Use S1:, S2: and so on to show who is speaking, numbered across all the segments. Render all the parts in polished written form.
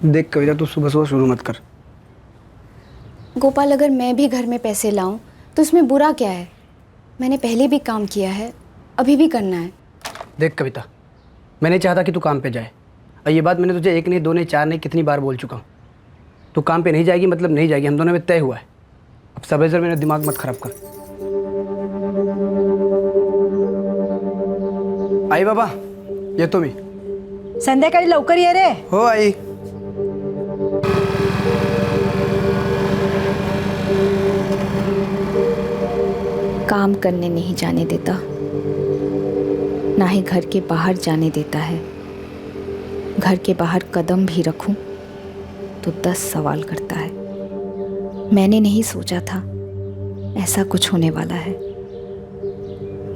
S1: देख कविता, तू सुबह सुबह शुरू मत कर।
S2: गोपाल, अगर मैं भी घर में पैसे लाऊं तो इसमें बुरा क्या है? मैंने पहले भी काम किया है, अभी भी करना है।
S1: देख कविता, मैं नहीं चाहता कि तू काम पे जाए, और ये बात मैंने तुझे 1 नहीं 2 नहीं 4 नहीं कितनी बार बोल चुका हूँ। तू काम पे नहीं जाएगी मतलब नहीं जाएगी, हम दोनों में तय हुआ है। अब सब से मेरा दिमाग मत खराब कर। आई बाबा, येतो मी.
S3: संध्याकाळी लवकर ये रे.
S1: हो आई.
S2: काम करने नहीं जाने देता, ना ही घर के बाहर जाने देता है। घर के बाहर कदम भी रखूं तो 10 सवाल करता है। मैंने नहीं सोचा था ऐसा कुछ होने वाला है।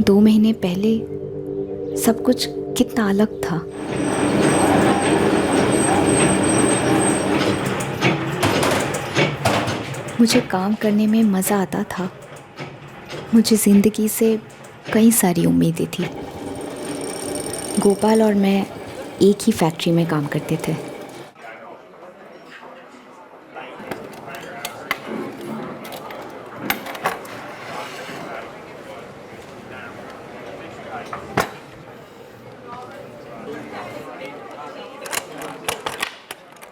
S2: 2 महीने पहले सब कुछ कितना अलग था। मुझे काम करने में मज़ा आता था। मुझे ज़िंदगी से कई सारी उम्मीदें थी। गोपाल और मैं एक ही फैक्ट्री में काम करते थे।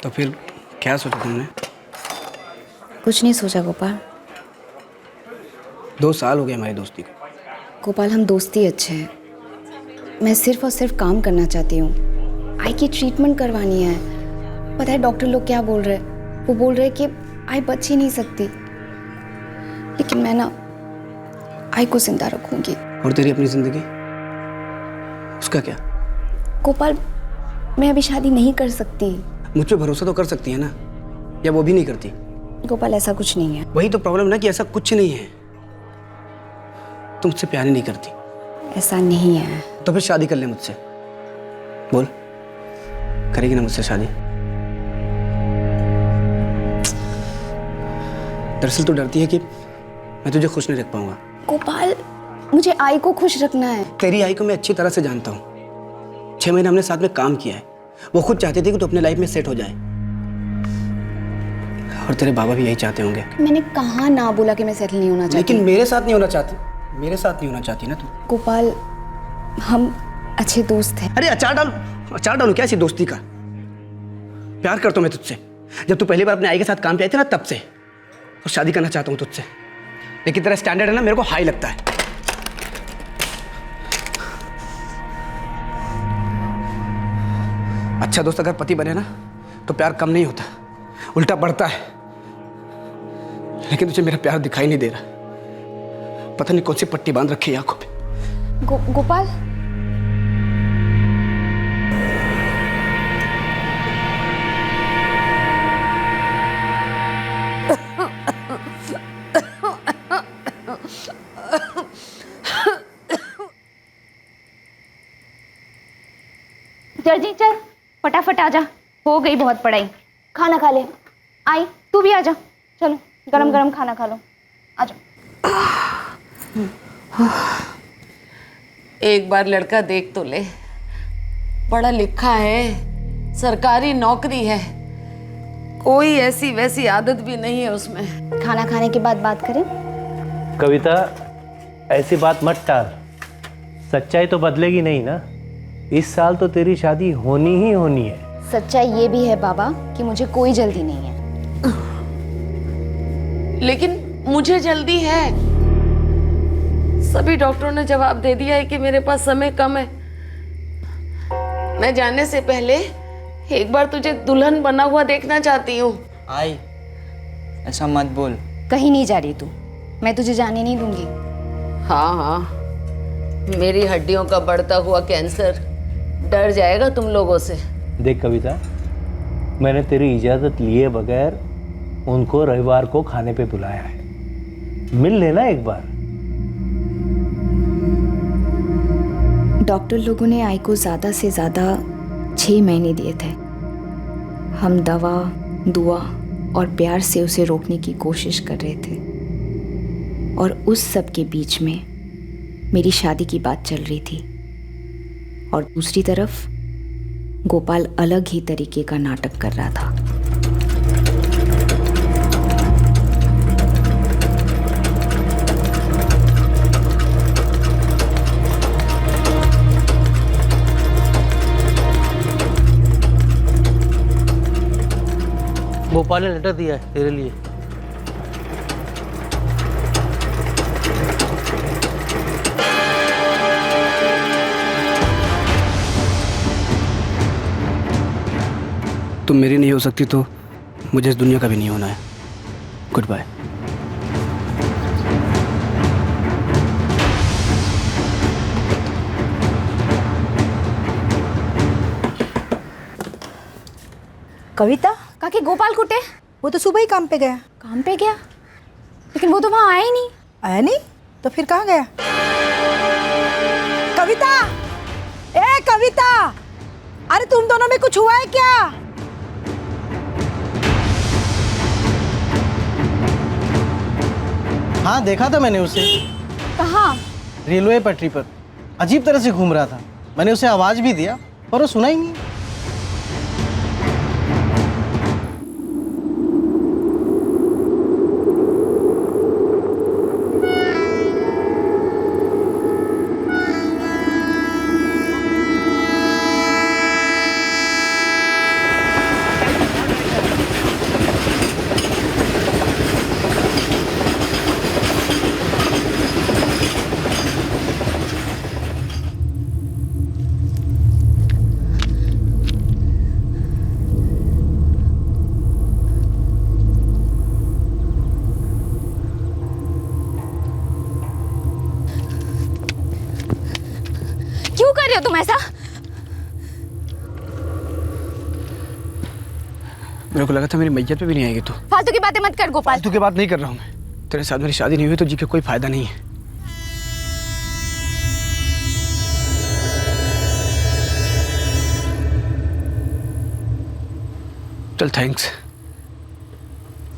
S1: तो फिर क्या सोचा तुमने?
S2: कुछ नहीं सोचा गोपाल।
S1: 2 साल हो गए हमारी दोस्ती को।
S2: गोपाल, हम दोस्ती अच्छे हैं। मैं सिर्फ और सिर्फ काम करना चाहती हूँ। आई की ट्रीटमेंट करवानी है। पता है डॉक्टर लोग क्या बोल रहे हैं? वो बोल रहे हैं कि आई बच ही नहीं सकती, लेकिन मैं ना आई को जिंदा रखूंगी।
S1: और तेरी अपनी जिंदगी, उसका क्या?
S2: गोपाल, मैं अभी शादी नहीं कर सकती।
S1: मुझ पे भरोसा तो कर सकती है ना, या वो भी नहीं करती?
S2: गोपाल, ऐसा कुछ नहीं है।
S1: वही तो प्रॉब्लम ना कि ऐसा कुछ नहीं है। तुम मुझसे प्यार ही नहीं करती।
S2: ऐसा नहीं है।
S1: तो फिर शादी कर ले मुझसे। बोल, करेगी ना मुझसे शादी? दरअसल तू डरती है कि मैं तुझे खुश नहीं रख पाऊंगा।
S2: गोपाल, मुझे आई को खुश रखना है।
S1: तेरी आई को मैं अच्छी तरह से जानता हूँ। 6 महीने हमने साथ में काम किया है। वो खुद चाहती थी कि तू अपने लाइफ में सेट हो जाए, और तेरे बाबा भी यही चाहते होंगे।
S2: मैंने कहाँ ना बोला कि मैं सेटल नहीं होना चाहती।
S1: लेकिन मेरे साथ नहीं होना चाहती। मेरे साथ नहीं होना चाहती ना तू।
S2: गोपाल, हम अच्छे दोस्त हैं।
S1: अरे अचार डालू क्या ऐसी दोस्ती का? प्यार करता हूं मैं तुझसे। जब तू पहली बार अपने आई के साथ काम पे आई थी ना, तब से। और शादी करना चाहता हूँ तुझसे, लेकिन तेरा स्टैंडर्ड है ना, मेरे को हाई लगता है। अच्छा दोस्त अगर पति बने ना, तो प्यार कम नहीं होता, उल्टा बढ़ता है। लेकिन तुझे मेरा प्यार दिखाई नहीं दे रहा। पता नहीं कौन सी पट्टी बांध रखी है आंखों पे।
S2: गोपाल,
S4: जल्दी चल, फटाफट आ जा। हो गई बहुत पढ़ाई। खाना खा ले। आई, तू भी आ जा। चलो गरम गरम खाना खा लो। आ जा।
S5: एक बार लड़का देख तो ले। पढ़ा लिखा है, सरकारी नौकरी है, कोई ऐसी वैसी आदत भी नहीं है उसमें।
S2: खाना खाने के बाद बात करें।
S6: कविता, ऐसी बात मत टाल। सच्चाई तो बदलेगी नहीं ना। इस साल तो तेरी शादी होनी ही होनी है।
S2: सच्चाई ये भी है बाबा कि मुझे कोई जल्दी नहीं है।
S5: लेकिन मुझे जल्दी है। सभी डॉक्टरों ने जवाब दे दिया है कि मेरे पास समय कम है। मैं जाने से पहले एक बार तुझे दुल्हन बना हुआ देखना चाहती हूँ।
S7: आई, ऐसा मत बोल।
S2: कहीं नहीं जा रही तू, मैं तुझे जाने नहीं दूंगी।
S5: हाँ हाँ, मेरी हड्डियों का बढ़ता हुआ कैंसर डर जाएगा तुम लोगों से।
S6: देख कविता, मैंने तेरी इजाज़त लिए बगैर उनको रविवार को खाने पे बुलाया है। मिल लेना एक बार।
S2: डॉक्टर लोगों ने आई को ज़्यादा से ज़्यादा 6 महीने दिए थे। हम दवा, दुआ और प्यार से उसे रोकने की कोशिश कर रहे थे, और उस सब के बीच में मेरी शादी की बात चल रही थी। और दूसरी तरफ गोपाल अलग ही तरीके का नाटक कर रहा था।
S6: गोपाल ने लेटर दिया है तेरे लिए।
S1: तुम मेरी नहीं हो सकती तो मुझे इस दुनिया का भी नहीं होना है। Good bye.
S3: कविता,
S4: काकी गोपाल कुटे?
S3: वो तो सुबह ही काम पे गया।
S4: काम पे गया, लेकिन वो तो वहां आया ही नहीं।
S3: आया नहीं तो फिर कहाँ गया? कविता, ए कविता, अरे तुम दोनों में कुछ हुआ है क्या?
S8: हाँ, देखा था मैंने उसे
S4: कहाँ?
S8: रेलवे पटरी पर अजीब तरह से घूम रहा था। मैंने उसे आवाज भी दिया पर वो सुना ही नहीं।
S4: क्यों कर रहे हो तुम ऐसा?
S1: मेरे को लगा था मेरी मैयत पे भी नहीं आएगी तू।
S4: फालतू की बातें मत कर गोपाल।
S1: फालतू की बात नहीं कर रहा हूँ मैं। तेरे साथ मेरी शादी नहीं हुई तो जी के कोई फायदा नहीं है। चल थैंक्स,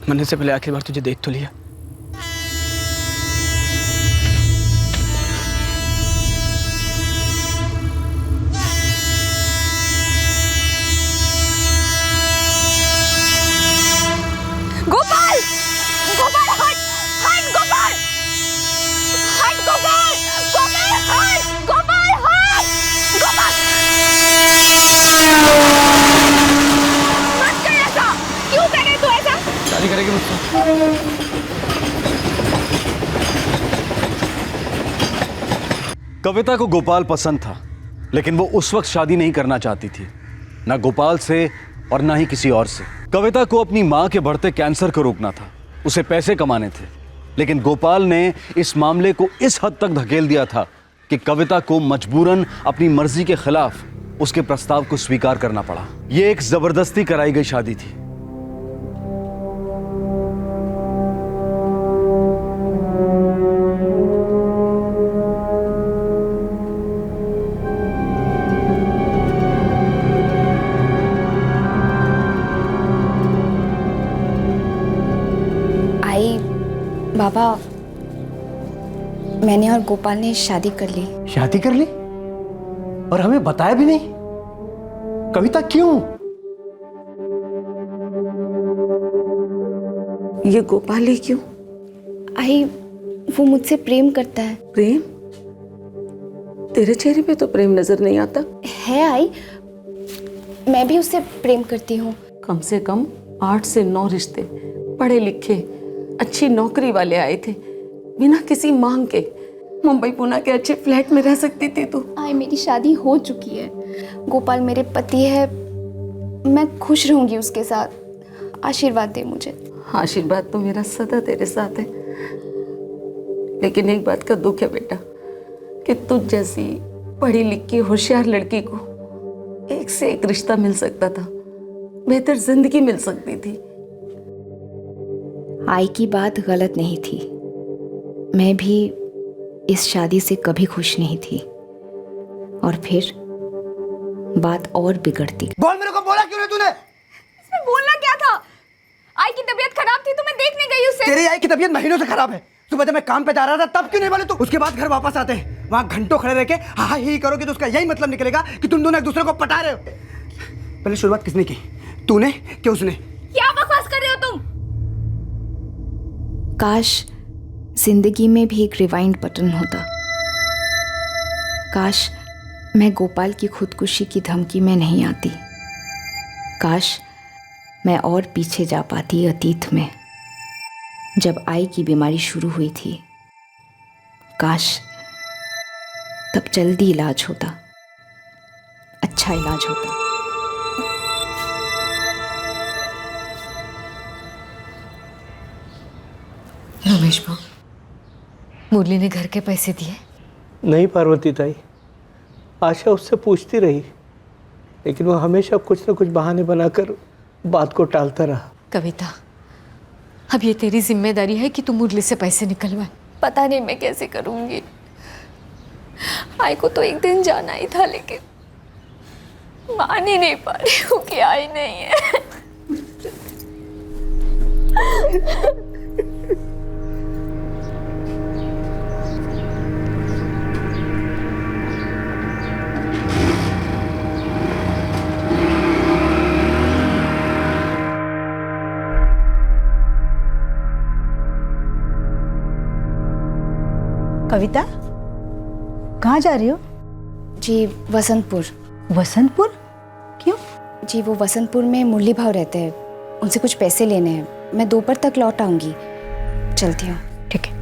S1: मरने से पहले आखिरी बार तुझे देख तो लिया।
S4: गोपाल, गोपाल हट, हट गोपाल, हट गोपाल, गोपाल हट, गोपाल हट, गोपाल मत कर ऐसा। क्यों कर रहे तू ऐसा?
S1: शादी करेगी मुझसे?
S9: कविता को गोपाल पसंद था, लेकिन वो उस वक्त शादी नहीं करना चाहती थी, ना गोपाल से और ना ही किसी और से। कविता को अपनी मां के बढ़ते कैंसर को रोकना था, उसे पैसे कमाने थे, लेकिन गोपाल ने इस मामले को इस हद तक धकेल दिया था कि कविता को मजबूरन अपनी मर्जी के खिलाफ उसके प्रस्ताव को स्वीकार करना पड़ा। यह एक जबरदस्ती कराई गई शादी थी।
S2: बाबा, मैंने और गोपाल ने शादी कर ली।
S8: शादी कर ली और हमें बताया भी नहीं? कविता क्यों?
S5: ये गोपाल ही क्यों?
S2: आई, वो मुझसे प्रेम करता है।
S5: प्रेम? तेरे चेहरे पे तो प्रेम नजर नहीं आता।
S2: है आई, मैं भी उससे प्रेम करती हूँ।
S5: कम से कम 8 से 9 रिश्ते, पढ़े लिखे अच्छी नौकरी वाले आए थे, बिना किसी मांग के। मुंबई पुणे के अच्छे फ्लैट में रह सकती थी तू।
S2: आई, मेरी शादी हो चुकी है, गोपाल मेरे पति है, मैं खुश रहूंगी उसके साथ। आशीर्वाद दे मुझे।
S5: आशीर्वाद तो मेरा सदा तेरे साथ है, लेकिन एक बात का दुख है बेटा कि तुझ जैसी पढ़ी लिखी होशियार लड़की को एक से एक रिश्ता मिल सकता था, बेहतर जिंदगी मिल सकती थी।
S2: आई की बात गलत नहीं थी, मैं भी इस शादी से कभी खुश नहीं थी, और फिर बात और बिगड़ती।
S1: बोल, मेरे को बोला क्यों नहीं तूने?
S4: इसमें बोलना क्या था? आई की तबीयत खराब थी तो मैं देखने गई उससे।
S1: तेरी आई की तबीयत महीनों से खराब है। सुबह जब मैं काम पे जा रहा था तब क्यों नहीं बोले तू? उसके बाद घर वापस आते हैं, वहां घंटों खड़े रह के हाँ ही करोगे तो उसका यही मतलब निकलेगा कि तुम दोनों एक दूसरे को पटा रहे हो। पहले शुरुआत किसने की, तूने कि उसने?
S4: क्या बकवास कर रहे हो तुम?
S2: काश जिंदगी में भी एक रिवाइंड बटन होता। काश मैं गोपाल की खुदकुशी की धमकी में नहीं आती। काश मैं और पीछे जा पाती अतीत में, जब आई की बीमारी शुरू हुई थी। काश तब जल्दी इलाज होता, अच्छा इलाज होता।
S5: रमेश भाऊ, मुरली ने घर के पैसे दिए?
S6: नहीं पार्वती ताई, आशा उससे पूछती रही, लेकिन वो हमेशा कुछ न कुछ बहाने बनाकर बात को टालता रहा।
S5: कविता, अब ये तेरी जिम्मेदारी है कि तू मुरली से पैसे निकलवाए।
S10: पता नहीं मैं कैसे करूंगी। आई को तो एक दिन जाना ही था, लेकिन मान ही नहीं पा रही हूँ कि आई नहीं है।
S3: कविता, कहाँ जा रही हो?
S2: जी वसंतपुर।
S3: वसंतपुर? क्यों?
S2: जी वो वसंतपुर में मुरली भाव रहते हैं, उनसे कुछ पैसे लेने हैं। मैं दोपहर तक लौट आऊँगी, चलती हूँ।
S3: ठीक है।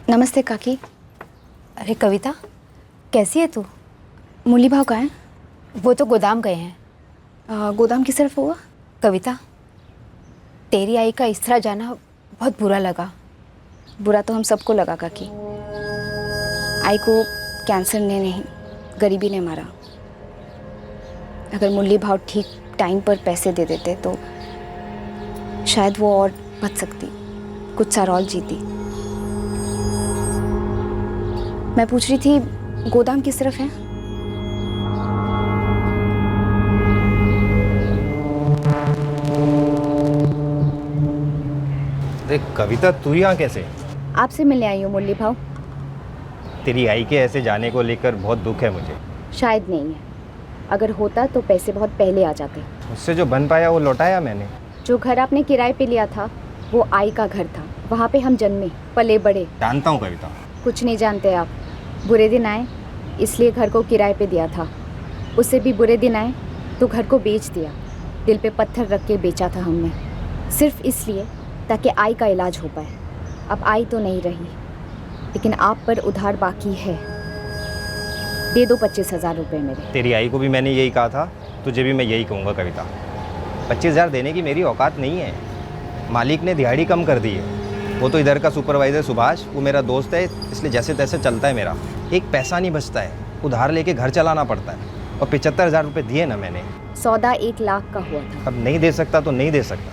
S2: नमस्ते काकी।
S10: अरे कविता, कैसी है तू?
S2: मुरली भाव कहाँ हैं?
S10: वो तो गोदाम गए हैं।
S2: गोदाम किस तरफ होगा?
S10: कविता, तेरी आई का इस तरह जाना बहुत बुरा लगा।
S2: बुरा तो हम सबको लगा काकी। आई को कैंसर ने नहीं, गरीबी ने मारा। अगर मुरली भाव ठीक टाइम पर पैसे दे देते तो शायद वो और बच सकती, कुछ साल और जीती। मैं पूछ रही थी गोदाम किस तरफ है?
S11: अरे कविता, तू यहाँ कैसे?
S2: आपसे मिलने आई हूँ मुरली भाव।
S11: तेरी आई के ऐसे जाने को लेकर बहुत दुख है मुझे।
S2: शायद नहीं है, अगर होता तो पैसे बहुत पहले आ जाते।
S11: उससे जो बन पाया वो लौटाया मैंने।
S2: जो घर आपने किराए पे लिया था वो आई का घर था, वहाँ पे हम जन्मे पले बड़े।
S11: जानता हूँ कविता।
S2: कुछ नहीं जानते आप। बुरे दिन आए इसलिए घर को किराए पे दिया था, उससे भी बुरे दिन आए तो घर को बेच दिया। दिल पे पत्थर रख के बेचा था हमने, सिर्फ इसलिए ताकि आई का इलाज हो पाए। अब आई तो नहीं रही, लेकिन आप पर उधार बाकी है। दे दो 25,000 रुपये मेरे।
S11: तेरी आई को भी मैंने यही कहा था, तुझे भी मैं यही कहूँगा कविता। 25,000 देने की मेरी औकात नहीं है। मालिक ने दिहाड़ी कम कर दी है। वो तो इधर का सुपरवाइज़र सुभाष, वो मेरा दोस्त है, इसलिए जैसे तैसे चलता है मेरा। एक पैसा नहीं बचता है, उधार लेके घर चलाना पड़ता है। और 75,000 रुपये दिए ना मैंने।
S2: सौदा 1 लाख का हुआ था।
S11: अब नहीं दे सकता तो नहीं दे सकता,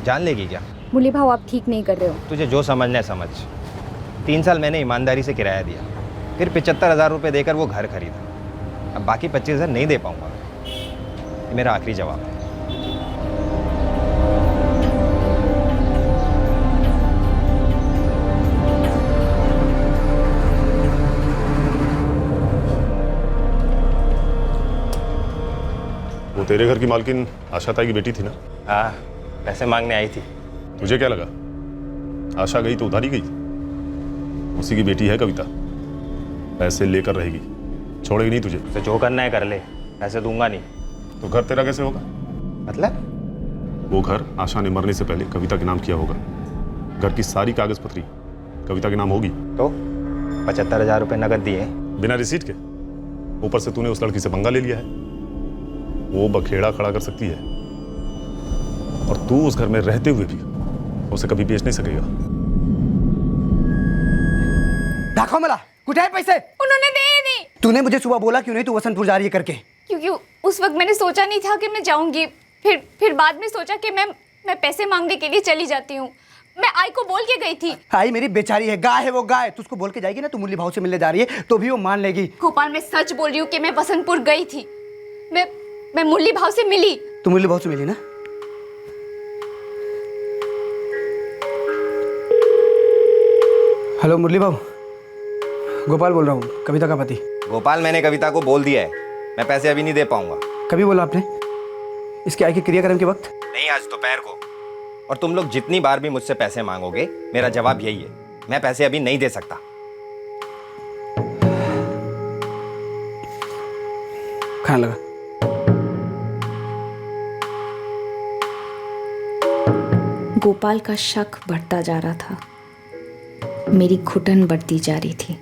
S11: जान लेगी क्या?
S2: मुरली भाव आप ठीक नहीं कर रहे हो।
S11: तुझे जो समझना है समझ। 3 साल मैंने ईमानदारी से किराया दिया, फिर 75,000 रुपये देकर वो घर खरीदा। अब बाकी 25,000 नहीं दे पाऊँगा। ये मेरा आखिरी जवाब है।
S12: वो तेरे घर की मालकिन आशा ताई की बेटी थी ना?
S11: हाँ, पैसे मांगने आई थी।
S12: तुझे क्या लगा आशा गई तो उधारी गई? उसी की बेटी है कविता, पैसे लेकर रहेगी, छोड़ेगी नहीं तुझे।
S11: तो जो करना है कर ले, पैसे दूंगा नहीं।
S12: तो घर तेरा कैसे होगा?
S11: मतलब?
S12: वो घर आशा ने मरने से पहले कविता के नाम किया होगा। घर की सारी कागज पत्री कविता के नाम होगी।
S11: तो 75,000 रुपये नकद दिए
S12: बिना रिसीट के। ऊपर से तूने उस लड़की से पंगा ले लिया है, वो बखेड़ा खड़ा कर सकती है, और तू उस घर में रहते हुए भी उसे कभी बेच नहीं सकेगा।
S1: दाखव मला, कुठे आहे पैसे?
S10: उन्होंने दे ही नहीं।
S1: तूने मुझे सुबह बोला क्यों नहीं तू वसंतपुर जा रही है करके?
S10: क्योंकि उस वक्त मैंने सोचा नहीं था कि मैं जाऊंगी। फिर बाद में सोचा कि मैं पैसे मांगने के लिए चली जाती हूँ। मैं आई को बोल के गई थी।
S1: आई मेरी बेचारी है, गाय है वो गाय। तू उसको बोल के जाएगी ना तू मुरली भाव से मिलने जा रही है, तो भी वो मान लेगी।
S10: गोपाल, मैं सच बोल रही हूँ कि मैं वसंतपुर गई थी। मैं मुरली भाव से मिली।
S1: तू मुरली भाव से मिली ना? हेलो मुरली भाव, गोपाल बोल रहा हूँ, कविता का पति।
S11: गोपाल, मैंने कविता को बोल दिया है, मैं पैसे अभी नहीं दे पाऊंगा।
S1: कभी बोला आपने? इसके आगे क्रियाक्रम के वक्त?
S11: नहीं, आज दोपहर को। और तुम लोग जितनी बार भी मुझसे पैसे मांगोगे, मेरा जवाब यही है, मैं पैसे अभी नहीं दे सकता।
S1: खाना लगा।
S2: गोपाल का शक बढ़ता जा रहा था, मेरी घुटन बढ़ती जा रही थी।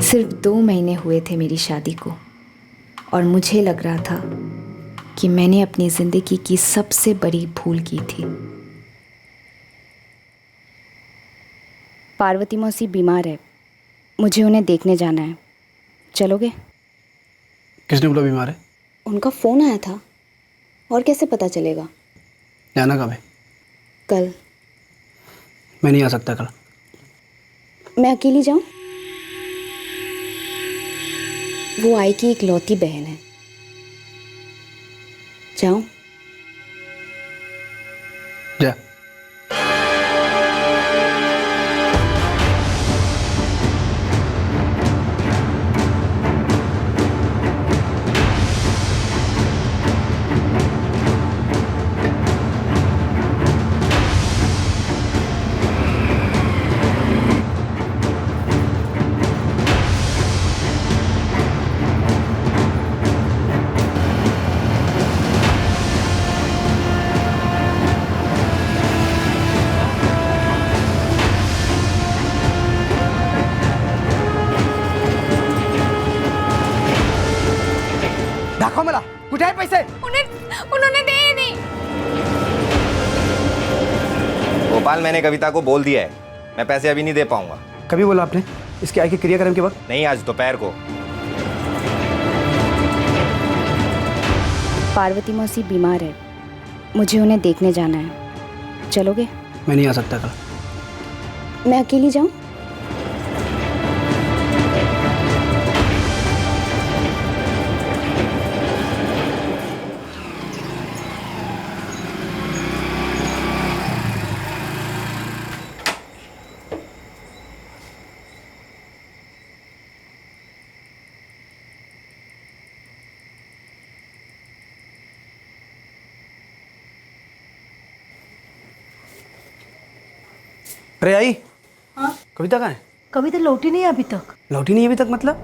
S2: सिर्फ 2 महीने हुए थे मेरी शादी को और मुझे लग रहा था कि मैंने अपनी जिंदगी की सबसे बड़ी भूल की थी। पार्वती मौसी बीमार है, मुझे उन्हें देखने जाना है, चलोगे?
S1: किसने बोला बीमार है?
S2: उनका फ़ोन आया था, और कैसे पता चलेगा?
S1: जाना कब है?
S2: कल।
S1: मैं नहीं आ सकता कल।
S2: मैं अकेली जाऊं? वो आई की इकलौती बहन है। जाऊं?
S1: जा। दाखव मला, कुठे आहे पैसे?
S10: उन्होंने दे ही नहीं।
S11: गोपाल, मैंने कविता को बोल दिया है, मैं पैसे अभी नहीं दे पाऊंगा।
S1: कभी बोला आपने? इसके आगे क्रियाक्रम के वक्त?
S11: नहीं, आज दोपहर को।
S2: पार्वती मौसी बीमार है, मुझे उन्हें देखने जाना है, चलोगे?
S1: मैं नहीं आ सकता कल।
S2: मैं अकेली जाऊं?
S1: अरे आई। हाँ? कविता कहाँ है?
S3: कविता लौटी नहीं अभी तक।
S1: लौटी नहीं अभी तक मतलब?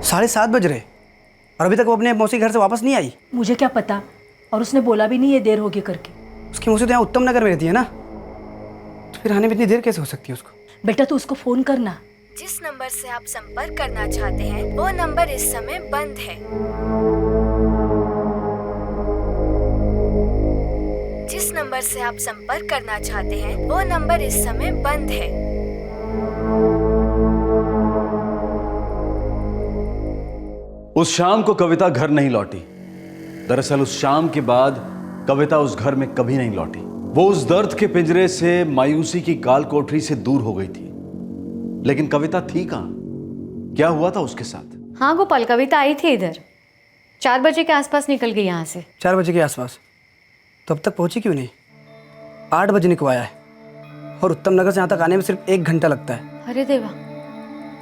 S1: 7:30 बज रहे और अभी तक वो अपने मौसी घर से वापस नहीं आई।
S3: मुझे क्या पता, और उसने बोला भी नहीं ये देर होगी करके।
S1: उसकी मौसी तो यहाँ उत्तम नगर में रहती है ना, तो फिर आने में इतनी देर कैसे हो सकती है उसको?
S3: बेटा तू उसको फोन करना।
S2: जिस नंबर से आप संपर्क करना चाहते हैं वो नंबर इस समय बंद है। जिस नंबर से आप संपर्क करना चाहते हैं वो नंबर इस समय बंद है।
S9: उस शाम को कविता घर नहीं लौटी। दरअसल उस शाम के बाद कविता उस घर में कभी नहीं लौटी। वो उस दर्द के पिंजरे से, मायूसी की काल कोठरी से दूर हो गई थी। लेकिन कविता थी कहां? क्या हुआ था उसके साथ?
S13: हाँ गोपाल, कविता आई थी इधर, 4 बजे के आसपास निकल गई यहाँ से।
S1: 4 बजे के आसपास? तो अब तक पहुंची क्यों नहीं? 8 बजे निकलवाया है और उत्तम नगर से यहाँ तक आने में सिर्फ 1 घंटा लगता है।
S13: अरे देवा,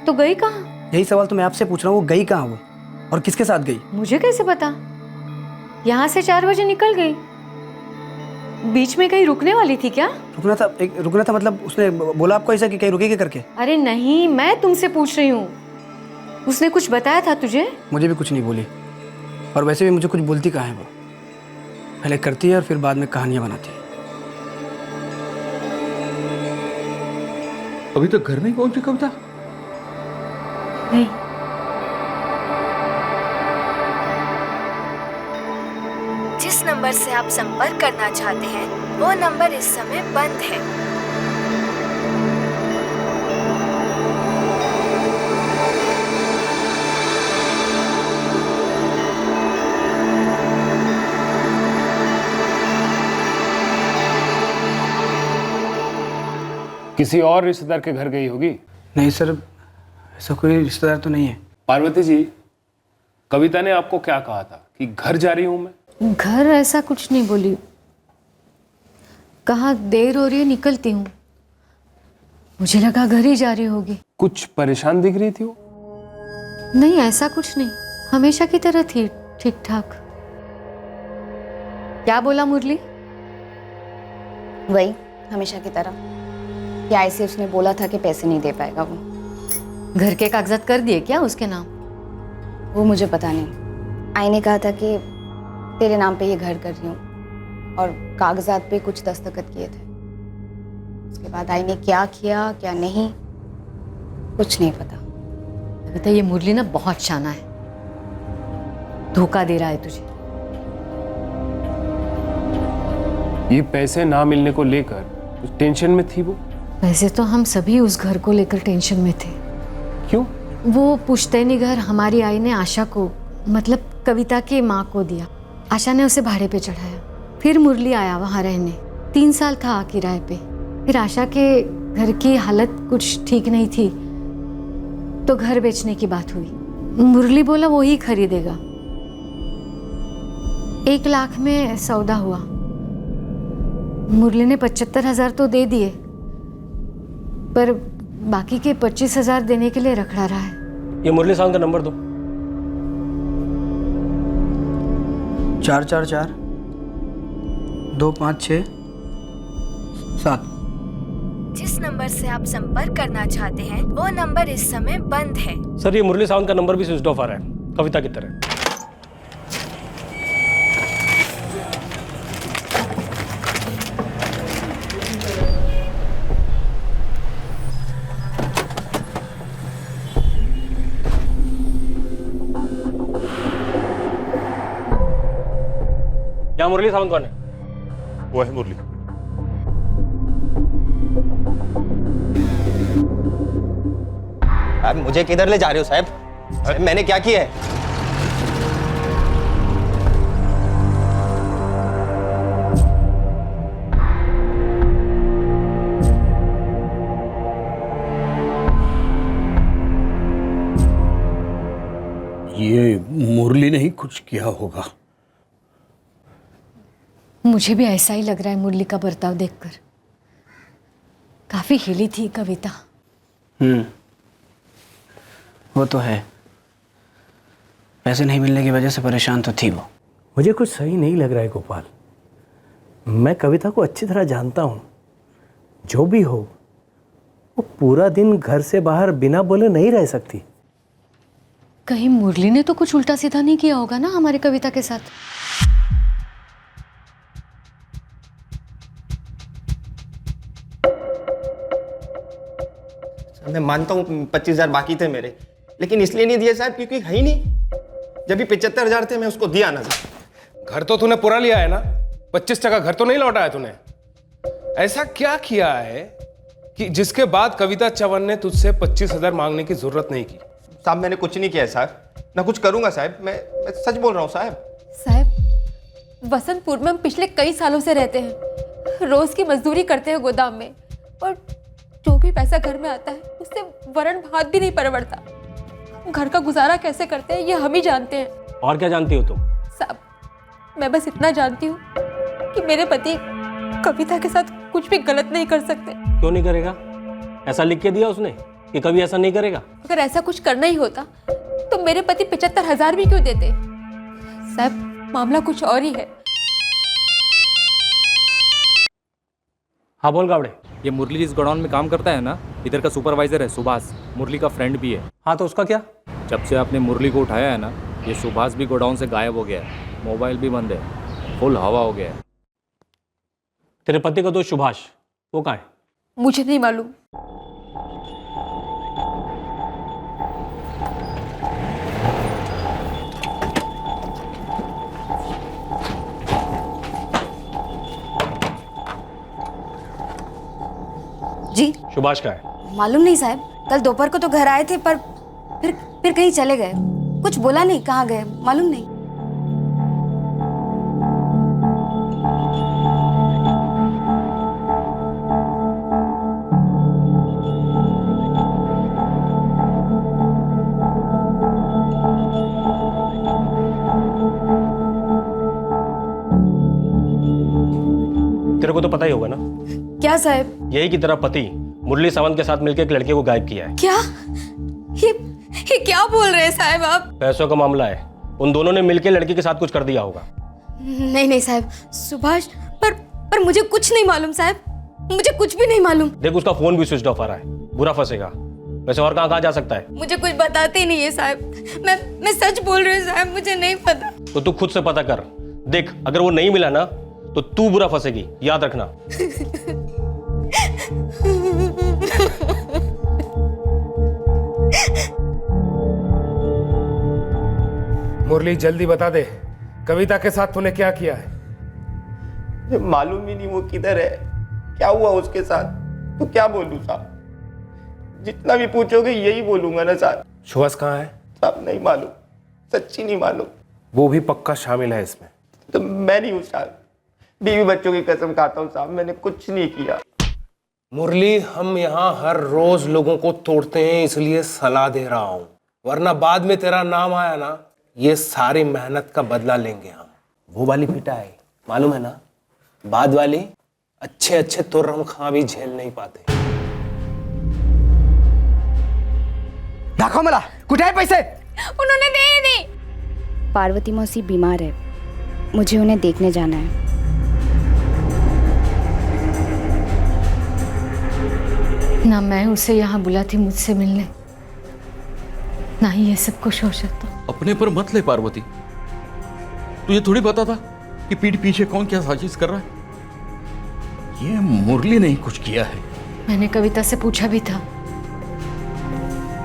S13: तो गई कहाँ?
S1: यही सवाल तो मैं आपसे पूछ रहा हूँ, वो गई कहाँ वो, और किसके साथ गई?
S13: मुझे कैसे पता? यहाँ से 4 बजे निकल गई। बीच में कहीं रुकने वाली थी क्या?
S1: रुकना था मतलब उसने बोला आपको ऐसा कि कहीं रुकेगी करके?
S13: अरे नहीं, मैं तुमसे पूछ रही हूँ, उसने कुछ बताया था तुझे?
S1: मुझे भी कुछ नहीं बोली, और वैसे भी मुझे कुछ बोलती कहाँ है वो। पहले करती है और फिर बाद में कहानियां बनाती है।
S14: अभी तक घर नहीं पहुंची कविता?
S13: नहीं।
S2: जिस नंबर से आप संपर्क करना चाहते हैं वो नंबर इस समय बंद है।
S15: किसी और रिश्तेदार के घर गई होगी?
S1: नहीं सर, ऐसा कोई रिश्तेदार तो नहीं है।
S15: पार्वती जी, कविता ने आपको क्या कहा था कि घर जा रही हूं मैं?
S13: घर ऐसा कुछ नहीं बोली, कहा देर हो रही है निकलती हूँ। मुझे लगा घर ही जा रही होगी।
S15: कुछ परेशान दिख रही थी वो।
S13: नहीं, ऐसा कुछ नहीं, हमेशा की तरह थी, ठीक ठाक। क्या बोला मुरली?
S4: वही हमेशा की तरह कि ऐसे उसने बोला था कि पैसे नहीं दे पाएगा वो।
S13: घर के कागजात कर दिए क्या उसके नाम?
S4: वो मुझे पता नहीं। आई ने कहा था कि तेरे नाम पे ये घर कर रही हूँ और कागजात पे कुछ दस्तखत किए थे। उसके बाद आई ने क्या किया क्या नहीं कुछ नहीं पता।
S13: बता, ये मुरली ना बहुत शाना है, धोखा दे रहा है तुझे।
S15: ये पैसे ना मिलने को लेकर कुछ टेंशन में थी वो।
S13: वैसे तो हम सभी उस घर को लेकर टेंशन में थे।
S15: क्यों?
S13: वो पुश्तैनी घर हमारी आई ने आशा को, मतलब कविता की माँ को दिया। आशा ने उसे भाड़े पे चढ़ाया, फिर मुरली आया वहाँ रहने। 3 साल था किराए पे। फिर आशा के घर की हालत कुछ ठीक नहीं थी तो घर बेचने की बात हुई। मुरली बोला वो ही खरीदेगा। 1 लाख में सौदा हुआ। मुरली ने 75,000 तो दे दिए, पर बाकी के 25,000 देने के लिए रखड़ा रहा है।
S14: ये मुरली साहब का नंबर दो।
S1: 444 256 7।
S16: जिस नंबर से आप संपर्क करना चाहते हैं वो नंबर इस समय बंद है।
S14: सर, ये मुरली साहब का नंबर भी स्विच ऑफ आ रहा है, कविता की तरह। क्या मुरली सावंत कौन है?
S12: वो है मुरली।
S11: आप मुझे किधर ले जा रहे हो साहब? मैंने क्या किया है?
S17: ये मुरली ने ही कुछ किया होगा।
S13: मुझे भी ऐसा ही लग रहा है मुरली का बर्ताव देखकर। काफी हिली थी कविता।
S1: वो तो है। पैसे नहीं मिलने की वजह से परेशान तो थी वो।
S14: मुझे कुछ सही नहीं लग रहा है गोपाल। मैं कविता को अच्छी तरह जानता हूँ। जो भी हो, वो पूरा दिन घर से बाहर बिना बोले नहीं रह सकती।
S13: कहीं मुरली ने तो कुछ उल्टा सीधा नहीं किया होगा ना हमारे कविता के साथ?
S11: मैं मानता हूँ 25,000 बाकी थे मेरे, लेकिन इसलिए नहीं दिए साहब क्योंकि है ही नहीं। जब भी 75,000 थे मैं उसको दिया ना साहब।
S15: घर तो तूने पूरा लिया है ना, 25 घर तो नहीं लौटाया तूने। ऐसा क्या किया है कि जिसके बाद कविता चवन ने तुझसे 25,000 मांगने की जरूरत नहीं की?
S11: साहब मैंने कुछ नहीं किया है साहब, ना कुछ करूंगा साहब। मैं सच बोल रहा हूँ साहब।
S10: साहब, वसंतपुर में हम पिछले कई सालों से रहते हैं, रोज की मजदूरी करते हैं गोदाम में, और जो भी पैसा घर में आता है उससे वरण भात भी नहीं परवड़ता। घर का गुजारा कैसे करते हैं ये हम ही जानते हैं।
S14: और क्या जानती हो तुम?
S10: साहब, मैं बस इतना जानती हूँ कि मेरे पति कविता के साथ कुछ भी गलत नहीं कर सकते।
S14: क्यों नहीं करेगा? ऐसा लिख के दिया उसने कि कभी ऐसा नहीं करेगा?
S10: अगर ऐसा कुछ करना ही होता तो मेरे पति 75,000 भी क्यों देते? साहब, मामला कुछ और ही है।
S14: हाँ बोल गावड़े।
S18: ये मुरली जिस गोडाउन में काम करता है ना, इधर का सुपरवाइजर है सुभाष, मुरली का फ्रेंड भी है।
S14: हाँ तो उसका क्या?
S18: जब से आपने मुरली को उठाया है ना, ये सुभाष भी गोडाउन से गायब हो गया है। मोबाइल भी बंद है, फुल हवा हो गया है।
S14: तेरे पति का दोस्त सुभाष, वो कहाँ है?
S10: मुझे नहीं मालूम।
S16: जी
S14: सुभाष का है?
S16: मालूम नहीं साहब, कल दोपहर को तो घर आए थे पर फिर कहीं चले गए। कुछ बोला नहीं, कहाँ गए मालूम नहीं।
S14: तेरे को तो पता ही होगा ना।
S16: क्या साहब?
S14: यही कि तेरा पति
S19: मुरली सावंत के साथ मिलकर एक लड़के को गायब किया है।
S10: क्या? ये क्या बोल रहे हैं साहब आप?
S19: पैसों का मामला है, उन दोनों ने मिलकर लड़की के साथ कुछ कर दिया होगा।
S10: नहीं साहब, सुभाष, पर मुझे कुछ नहीं मालूम साहब, मुझे कुछ भी नहीं मालूम।
S19: देख, उसका फोन भी स्विच ऑफ आ रहा है, बुरा फंसेगा। वैसे और कहाँ जा सकता है?
S10: मुझे कुछ बताते ही नहीं है साहब, मैं सच बोल रही हूँ साहब, मुझे नहीं पता।
S19: तो तू खुद से पता कर। देख, अगर वो नहीं मिला ना तो तू बुरा फंसेगी, याद रखना।
S15: मुरली जल्दी बता दे, कविता के साथ तूने क्या किया है?
S20: मालूम ही नहीं वो किधर है, क्या हुआ उसके साथ। तो क्या बोलूं साहब, जितना भी पूछोगे यही बोलूंगा ना साहब।
S15: सुभाष कहाँ है?
S20: साहब नहीं मालूम, सच्ची नहीं मालूम।
S15: वो भी पक्का शामिल है इसमें?
S20: तो मैं नहीं हूँ साहब, बीवी बच्चों की कसम खाता हूँ साहब, मैंने कुछ नहीं किया।
S15: मुरली, हम यहाँ हर रोज लोगों को तोड़ते हैं, इसलिए सलाह दे रहा हूँ, वरना बाद में तेरा नाम आया ना, ये सारी मेहनत का बदला लेंगे हम। वो वाली पिटाई मालूम है ना, बाद वाली अच्छे अच्छे तुर्रम खां भी झेल नहीं पाते।
S1: दाखव मला, कुठे आहे पैसे?
S10: उन्होंने दे ही नहीं।
S4: पार्वती मौसी बीमार है, मुझे उन्हें देखने जाना है।
S13: ना मैं उसे यहाँ बुलाती मुझसे मिलने, ना ही ये सब कुछ हो सकता।
S17: अपने पर मत ले पार्वती, तुझे थोड़ी पता था कि पीठ पीछे कौन क्या साजिश कर रहा है। ये मुरली ने ही कुछ किया है।
S13: मैंने कविता से पूछा भी था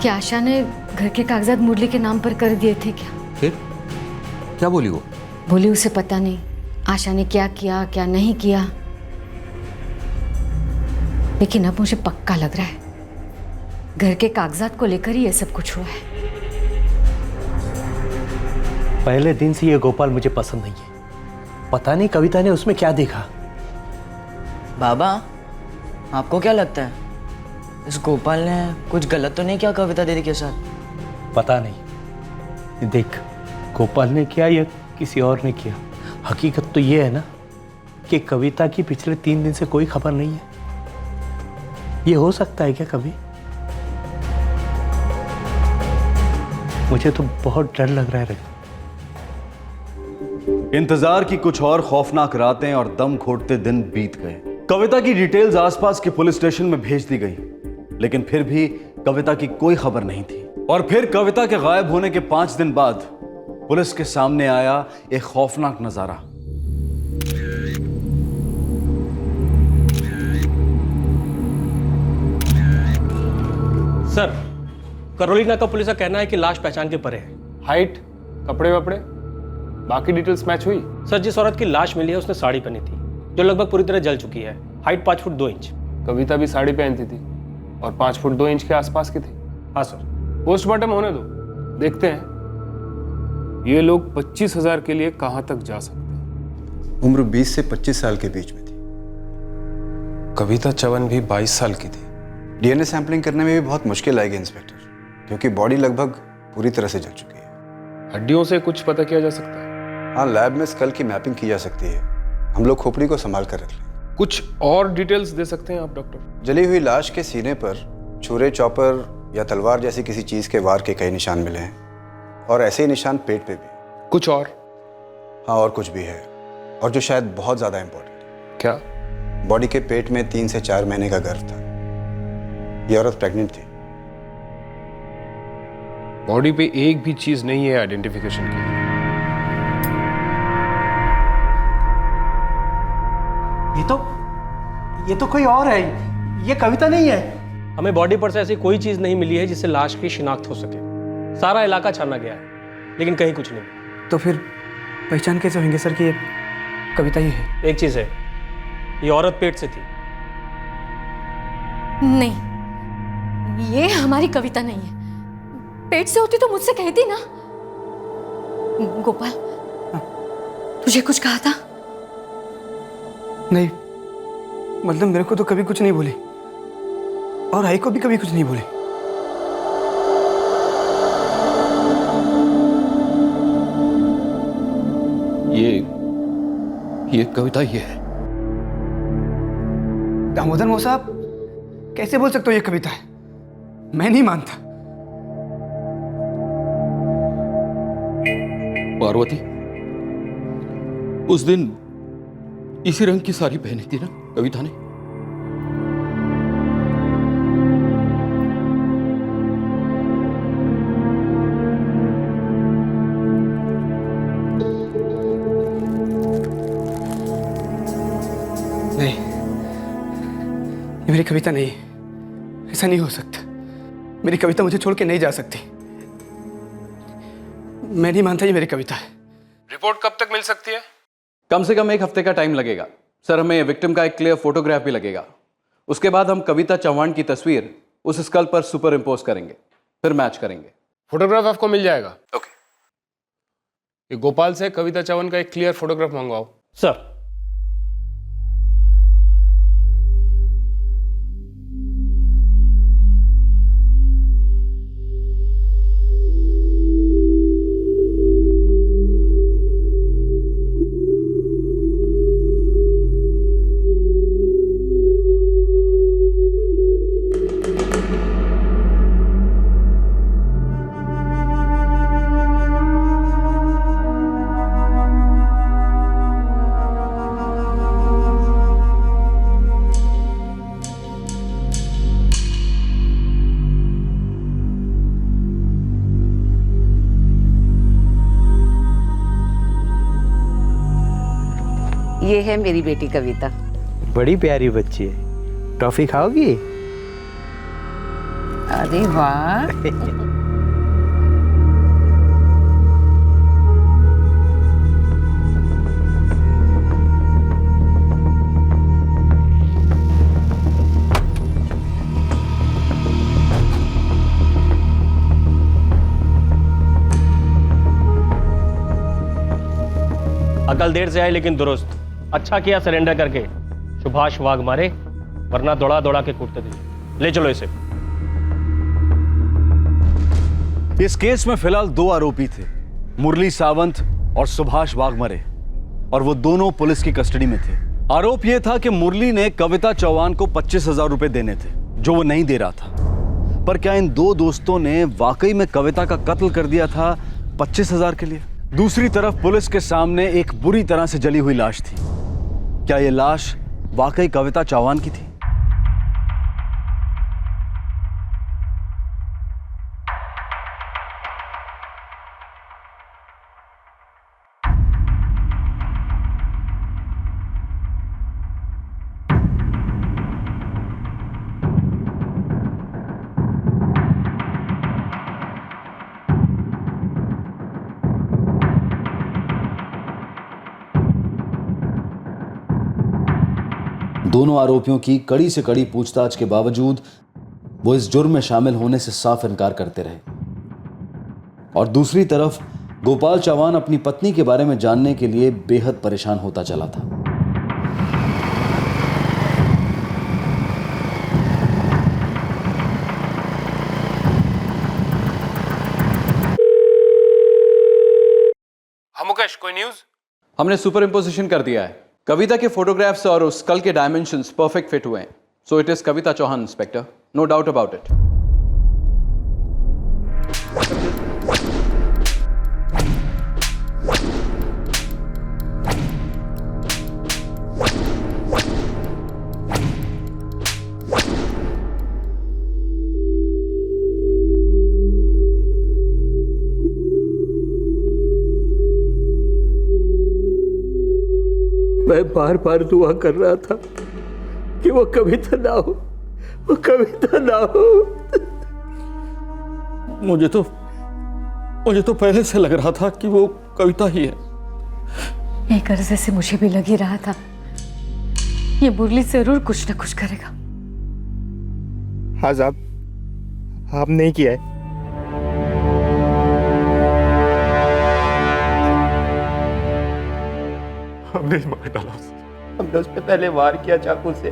S13: कि आशा ने घर के कागजात मुरली के नाम पर कर दिए थे क्या।
S17: फिर क्या बोली वो?
S13: बोली उसे पता नहीं आशा ने क्या किया क्या नहीं किया, लेकिन अब मुझे पक्का लग रहा है घर के कागजात को लेकर ही ये सब कुछ हुआ है।
S6: पहले दिन से ये गोपाल मुझे पसंद नहीं है। पता नहीं कविता ने उसमें क्या देखा।
S7: बाबा, आपको क्या लगता है, इस गोपाल ने कुछ गलत तो नहीं किया कविता दीदी के साथ?
S6: पता नहीं, देख गोपाल ने किया या किसी और ने किया, हकीकत तो ये है ना कि कविता की पिछले 3 दिन से कोई खबर नहीं है। ये हो सकता है क्या कभी? मुझे तो बहुत डर लग रहा है।
S9: इंतजार की कुछ और खौफनाक रातें और दम घोटते दिन बीत गए। कविता की डिटेल्स आसपास के पुलिस स्टेशन में भेज दी गई, लेकिन फिर भी कविता की कोई खबर नहीं थी। और फिर कविता के गायब होने के 5 दिन बाद पुलिस के सामने आया एक खौफनाक नजारा।
S19: सर, करोलिना का पुलिस का कहना है कि लाश पहचान के परे है।
S15: हाइट, कपड़े वपड़े, बाकी डिटेल्स मैच हुई?
S19: सर, जिस औरत की लाश मिली है उसने साड़ी पहनी थी जो लगभग पूरी तरह जल चुकी है। Height 5 foot 2 inch.
S15: कविता भी साड़ी पहनती थी और 5 फुट 2 इंच के आसपास की थी।
S19: हाँ सर।
S15: पोस्टमार्टम होने दो, देखते हैं ये लोग 25,000 के लिए कहां तक जा सकते हैं।
S21: उम्र 20 से 25 साल के बीच में थी।
S15: कविता चवन भी 22 साल की थी।
S21: डीएनए सैंपलिंग करने में भी बहुत मुश्किल आएगी इंस्पेक्टर, क्योंकि बॉडी लगभग पूरी तरह से जल चुकी है।
S15: हड्डियों से कुछ पता किया जा सकता है?
S21: हाँ, लैब में स्कल की मैपिंग की जा सकती है। हम लोग खोपड़ी को संभाल कर रख लें।
S15: कुछ और डिटेल्स दे सकते हैं आप डॉक्टर?
S21: जली हुई लाश के सीने पर छुरे, चॉपर या तलवार जैसी किसी चीज के वार के कई निशान मिले हैं, और ऐसे ही निशान पेट पे भी।
S15: कुछ और?
S21: हाँ, और कुछ भी है, और जो शायद बहुत ज्यादा इंपॉर्टेंट।
S15: क्या?
S21: बॉडी के पेट में 3 से 4 महीने का गर्भ था। ये औरत प्रेग्नेंट थी।
S15: बॉडी पे एक भी चीज नहीं है आइडेंटिफिकेशन के लिए।
S6: ये तो कोई और है, ये कविता नहीं है।
S19: हमें बॉडी पर से ऐसी कोई चीज नहीं मिली है जिससे लाश की शिनाख्त हो सके। सारा इलाका छाना गया है, लेकिन कहीं कुछ नहीं।
S1: तो फिर पहचान कैसे होंगे सर कि ये कविता ही है?
S19: एक चीज है, ये औरत पेट से थी।
S13: नहीं, ये हमारी कविता नहीं है। पेट से होती तो मुझसे कहती ना। गोपाल, तुझे कुछ कहा था?
S1: नहीं, मतलब मेरे को तो कभी कुछ नहीं बोली, और आई को भी कभी कुछ नहीं बोली।
S17: ये कविता ये है।
S1: दामोदर मौसा, कैसे बोल सकते हो ये कविता है? मैं नहीं मानता।
S17: पार्वती, उस दिन इसी रंग की साड़ी पहनी थी ना कविता ने?
S1: नहीं, ये मेरी कविता नहीं है। ऐसा नहीं हो सकता। मेरी कविता मुझे छोड़ के नहीं जा सकती। मैं नहीं मानता ये मेरी कविता है।
S18: रिपोर्ट कब तक मिल सकती है?
S17: कम से कम 1 हफ्ते का टाइम लगेगा सर। हमें विक्टिम का एक क्लियर फोटोग्राफ भी लगेगा। उसके बाद हम कविता चौहान की तस्वीर उस स्कल पर सुपर इम्पोज करेंगे, फिर मैच करेंगे।
S18: फोटोग्राफ आपको मिल जाएगा। ओके। ये गोपाल से कविता चौहान का एक क्लियर फोटोग्राफ मंगवाओ।
S19: सर।
S5: ये है मेरी बेटी कविता।
S14: बड़ी प्यारी बच्ची है। टॉफी खाओगी?
S5: अरे वाह।
S19: अकल देर से आई लेकिन दुरुस्त। अच्छा किया सरेंडर करके। सुभाष वाघमारे, वरना दौड़ा दौड़ा के कूटते थे। ले चलो इसे।
S9: इस केस में फिलहाल 2 आरोपी थे, मुरली सावंत और सुभाष वाघमारे, और वो दोनों पुलिस की कस्टडी में थे। आरोप यह था कि मुरली ने कविता चौहान को 25,000 रुपए देने थे, जो वो नहीं दे रहा था। पर क्या इन 2 दोस्तों ने वाकई में कविता का कत्ल कर दिया था 25,000 के लिए? दूसरी तरफ पुलिस के सामने एक बुरी तरह से जली हुई लाश थी। क्या यह लाश वाकई कविता चौहान की थी?
S8: दोनों आरोपियों की कड़ी से कड़ी पूछताछ के बावजूद वो इस जुर्म में शामिल होने से साफ इनकार करते रहे। और दूसरी तरफ गोपाल चौहान अपनी पत्नी के बारे में जानने के लिए बेहद परेशान होता चला था।
S18: हाँ मुकेश, कोई न्यूज?
S17: हमने सुपर इम्पोजिशन कर दिया है। कविता के फोटोग्राफ्स और उस स्कल के डायमेंशंस परफेक्ट फिट हुए हैं। So it is Kavita Chauhan inspector, no doubt about it.
S14: मैं बार बार दुआ कर रहा था कि वो कविता ना हो, वो कविता ना हो।
S17: मुझे तो पहले से लग रहा था कि वो कविता ही है।
S13: एक अर्जे से मुझे भी लग ही रहा था ये मुरली जरूर कुछ ना कुछ करेगा।
S20: हाँ साहब, आपने नहीं किया है।
S12: हमने ही मार डाला उसे।
S20: हमने उस पर पहले वार किया चाकू से,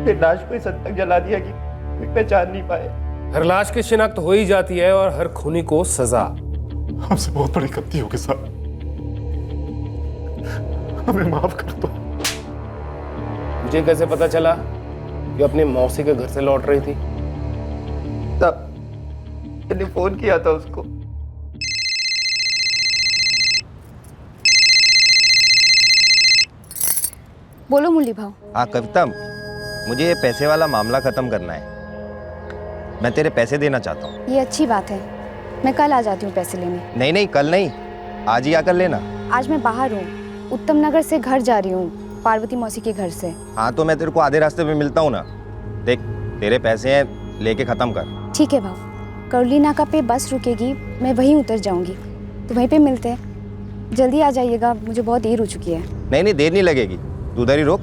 S20: फिर लाश को इस हद तक जला दिया कि कोई पहचान नहीं पाए।
S15: हर लाश की शिनाख्त हो ही जाती है और हर खूनी को सजा।
S12: हमसे बहुत बड़ी गलती होगी साहब, हमें माफ कर दो।
S15: मुझे कैसे पता चला ये अपनी मौसी के घर से लौट रही थी?
S20: तब मैंने फोन किया था उसको।
S4: बोलो मुरली भाव।
S11: हाँ कविता, मुझे ये पैसे वाला मामला ख़त्म करना है। मैं तेरे पैसे देना चाहता हूँ।
S4: ये अच्छी बात है, मैं कल आ जाती हूँ पैसे लेने।
S11: नहीं नहीं, कल नहीं, आज ही आकर लेना।
S4: आज मैं बाहर हूँ, उत्तम नगर से घर जा रही हूँ, पार्वती मौसी के घर से।
S11: हाँ तो मैं तेरे को आधे रास्ते पे मिलता हूँ ना। देख तेरे पैसे हैं, लेके ख़त्म कर।
S4: ठीक है भाव, करौली नाका पे बस रुकेगी, मैं वहीं उतर जाऊंगी, तो वहीं पे मिलते हैं। जल्दी आ जाइएगा, मुझे बहुत देर हो चुकी है।
S11: नहीं नहीं, देर नहीं लगेगी, तू उधर ही रुक,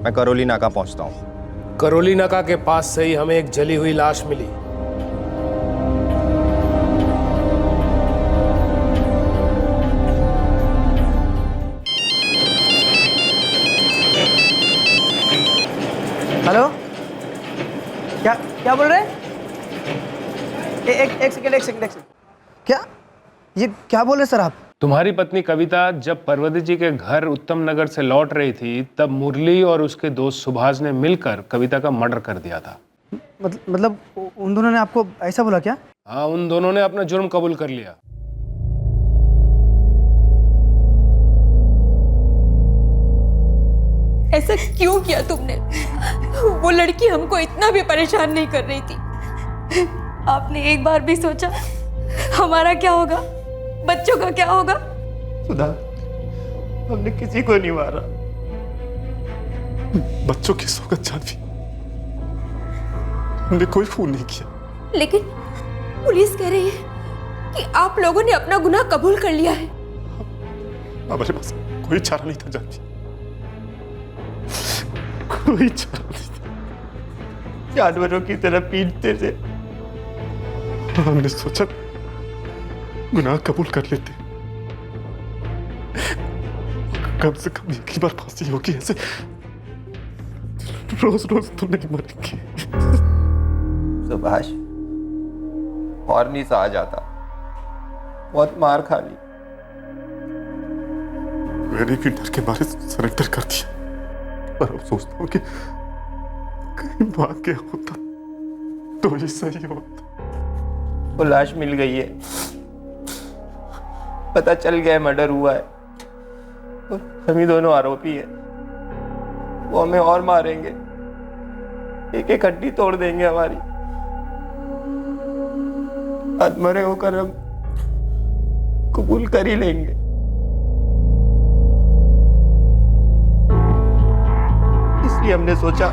S11: मैं करौली नाका पहुँचता हूँ।
S15: करौली नाका के पास से ही हमें एक जली हुई लाश मिली।
S1: हेलो, क्या क्या बोल रहे हैं? एक सेकंड। क्या ये क्या बोल रहे सर आप?
S15: तुम्हारी पत्नी कविता जब पार्वती जी के घर उत्तम नगर से लौट रही थी, तब मुरली और उसके दोस्त सुभाष ने मिलकर कविता का मर्डर कर दिया था।
S1: मतलब उन दोनों ने आपको ऐसा बोला क्या?
S15: हाँ, उन दोनों ने अपना जुर्म कबूल कर लिया।
S10: ऐसा क्यों किया तुमने? वो लड़की हमको इतना भी परेशान नहीं कर रही थी। आपने एक बार भी सोचा हमारा क्या होगा, बच्चों का क्या होगा?
S20: सुधा, हमने किसी को नहीं मारा।
S12: बच्चों की सौगत जानवी, हमने कोई खून नहीं किया।
S10: लेकिन पुलिस कह रही है कि आप लोगों ने अपना गुनाह कबूल कर लिया है।
S12: हमारे पास कोई चारा नहीं था जानवी, कोई चारा नहीं था।
S20: जानवरों की तरह पीटते थे।
S12: हमने सोचा गुनाह कबूल कर लेते, कम से कम एक ही बार फांसी होगी, ऐसे रोज रोज तो नहीं मरेंगे।
S20: सुभाष, और नहीं सा आ जाता, बहुत मार खा ली।
S12: मैंने भी डर के मारे सरेंडर कर दिया, पर अब सोचता हूँ कि कहीं भाग गया होता तो ये सही होता।
S20: वो लाश मिल गई है, पता चल गया मर्डर हुआ है, हम ही दोनों आरोपी हैं। वो हमें और मारेंगे, एक एक हड्डी तोड़ देंगे हमारी। मरे होकर हम कबूल कर ही लेंगे। इसलिए हमने सोचा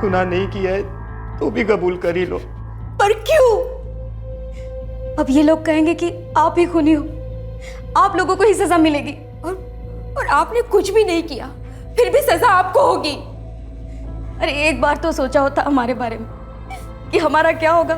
S20: गुनाह नहीं किया है तो भी कबूल कर ही लो।
S10: पर क्यों? अब ये लोग कहेंगे कि आप ही खूनी हो, आप लोगों को ही सजा मिलेगी, और आपने कुछ भी नहीं किया, फिर भी सजा आपको होगी। अरे एक बार तो सोचा होता हमारे बारे में कि हमारा क्या होगा।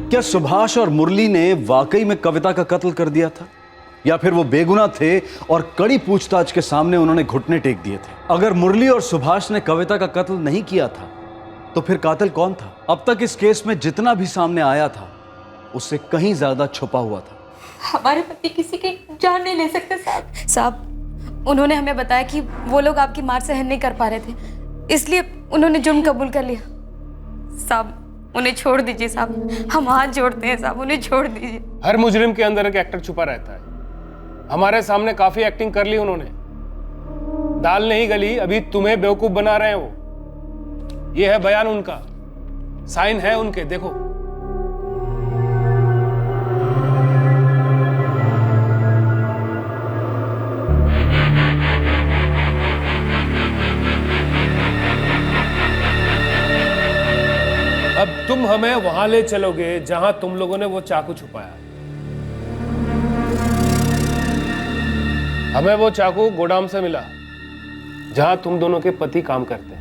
S9: क्या सुभाष और मुरली ने वाकई में कविता का कत्ल कर दिया था, या फिर वो बेगुनाह थे और कड़ी पूछताछ के सामने उन्होंने घुटने टेक दिए थे? अगर मुरली और सुभाष ने कविता का कत्ल नहीं किया था तो फिर कातिल कौन था? अब तक इस केस में जितना भी सामने आया था उससे कहीं ज्यादा छुपा हुआ था।
S10: हमारे पति किसी की जान नहीं ले सकते साहब। उन्होंने हमें बताया कि वो लोग आपकी मार सहन नहीं कर पा रहे थे, इसलिए उन्होंने जुर्म कबूल कर लिया। साहब उन्हें छोड़ दीजिए साहब, हम हाथ जोड़ते हैं साहब, उन्हें छोड़ दीजिए।
S15: हर मुजरिम के अंदर एक एक्टर छुपा रहता है। हमारे सामने काफी एक्टिंग कर ली उन्होंने, दाल नहीं गली, अभी तुम्हें बेवकूफ बना रहे हैं वो। ये है बयान उनका, साइन है उनके, देखो। अब तुम हमें वहां ले चलोगे जहां तुम लोगों ने वो चाकू छुपाया। हमें वो चाकू गोदाम से मिला जहां तुम दोनों के पति काम करते हैं।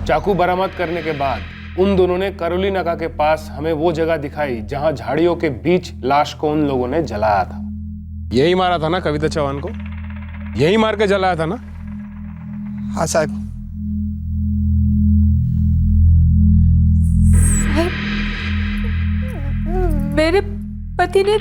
S15: चाकू बरामद करने के बाद उन दोनों ने करोली नाका के पास हमें वो जगह दिखाई जहां झाड़ियों के बीच लाश को उन लोगों ने जलाया था। यही मारा था ना कविता चौहान को? यही मार के जलाया था ना?
S21: हाँ साहब।
S10: मेरे पति ने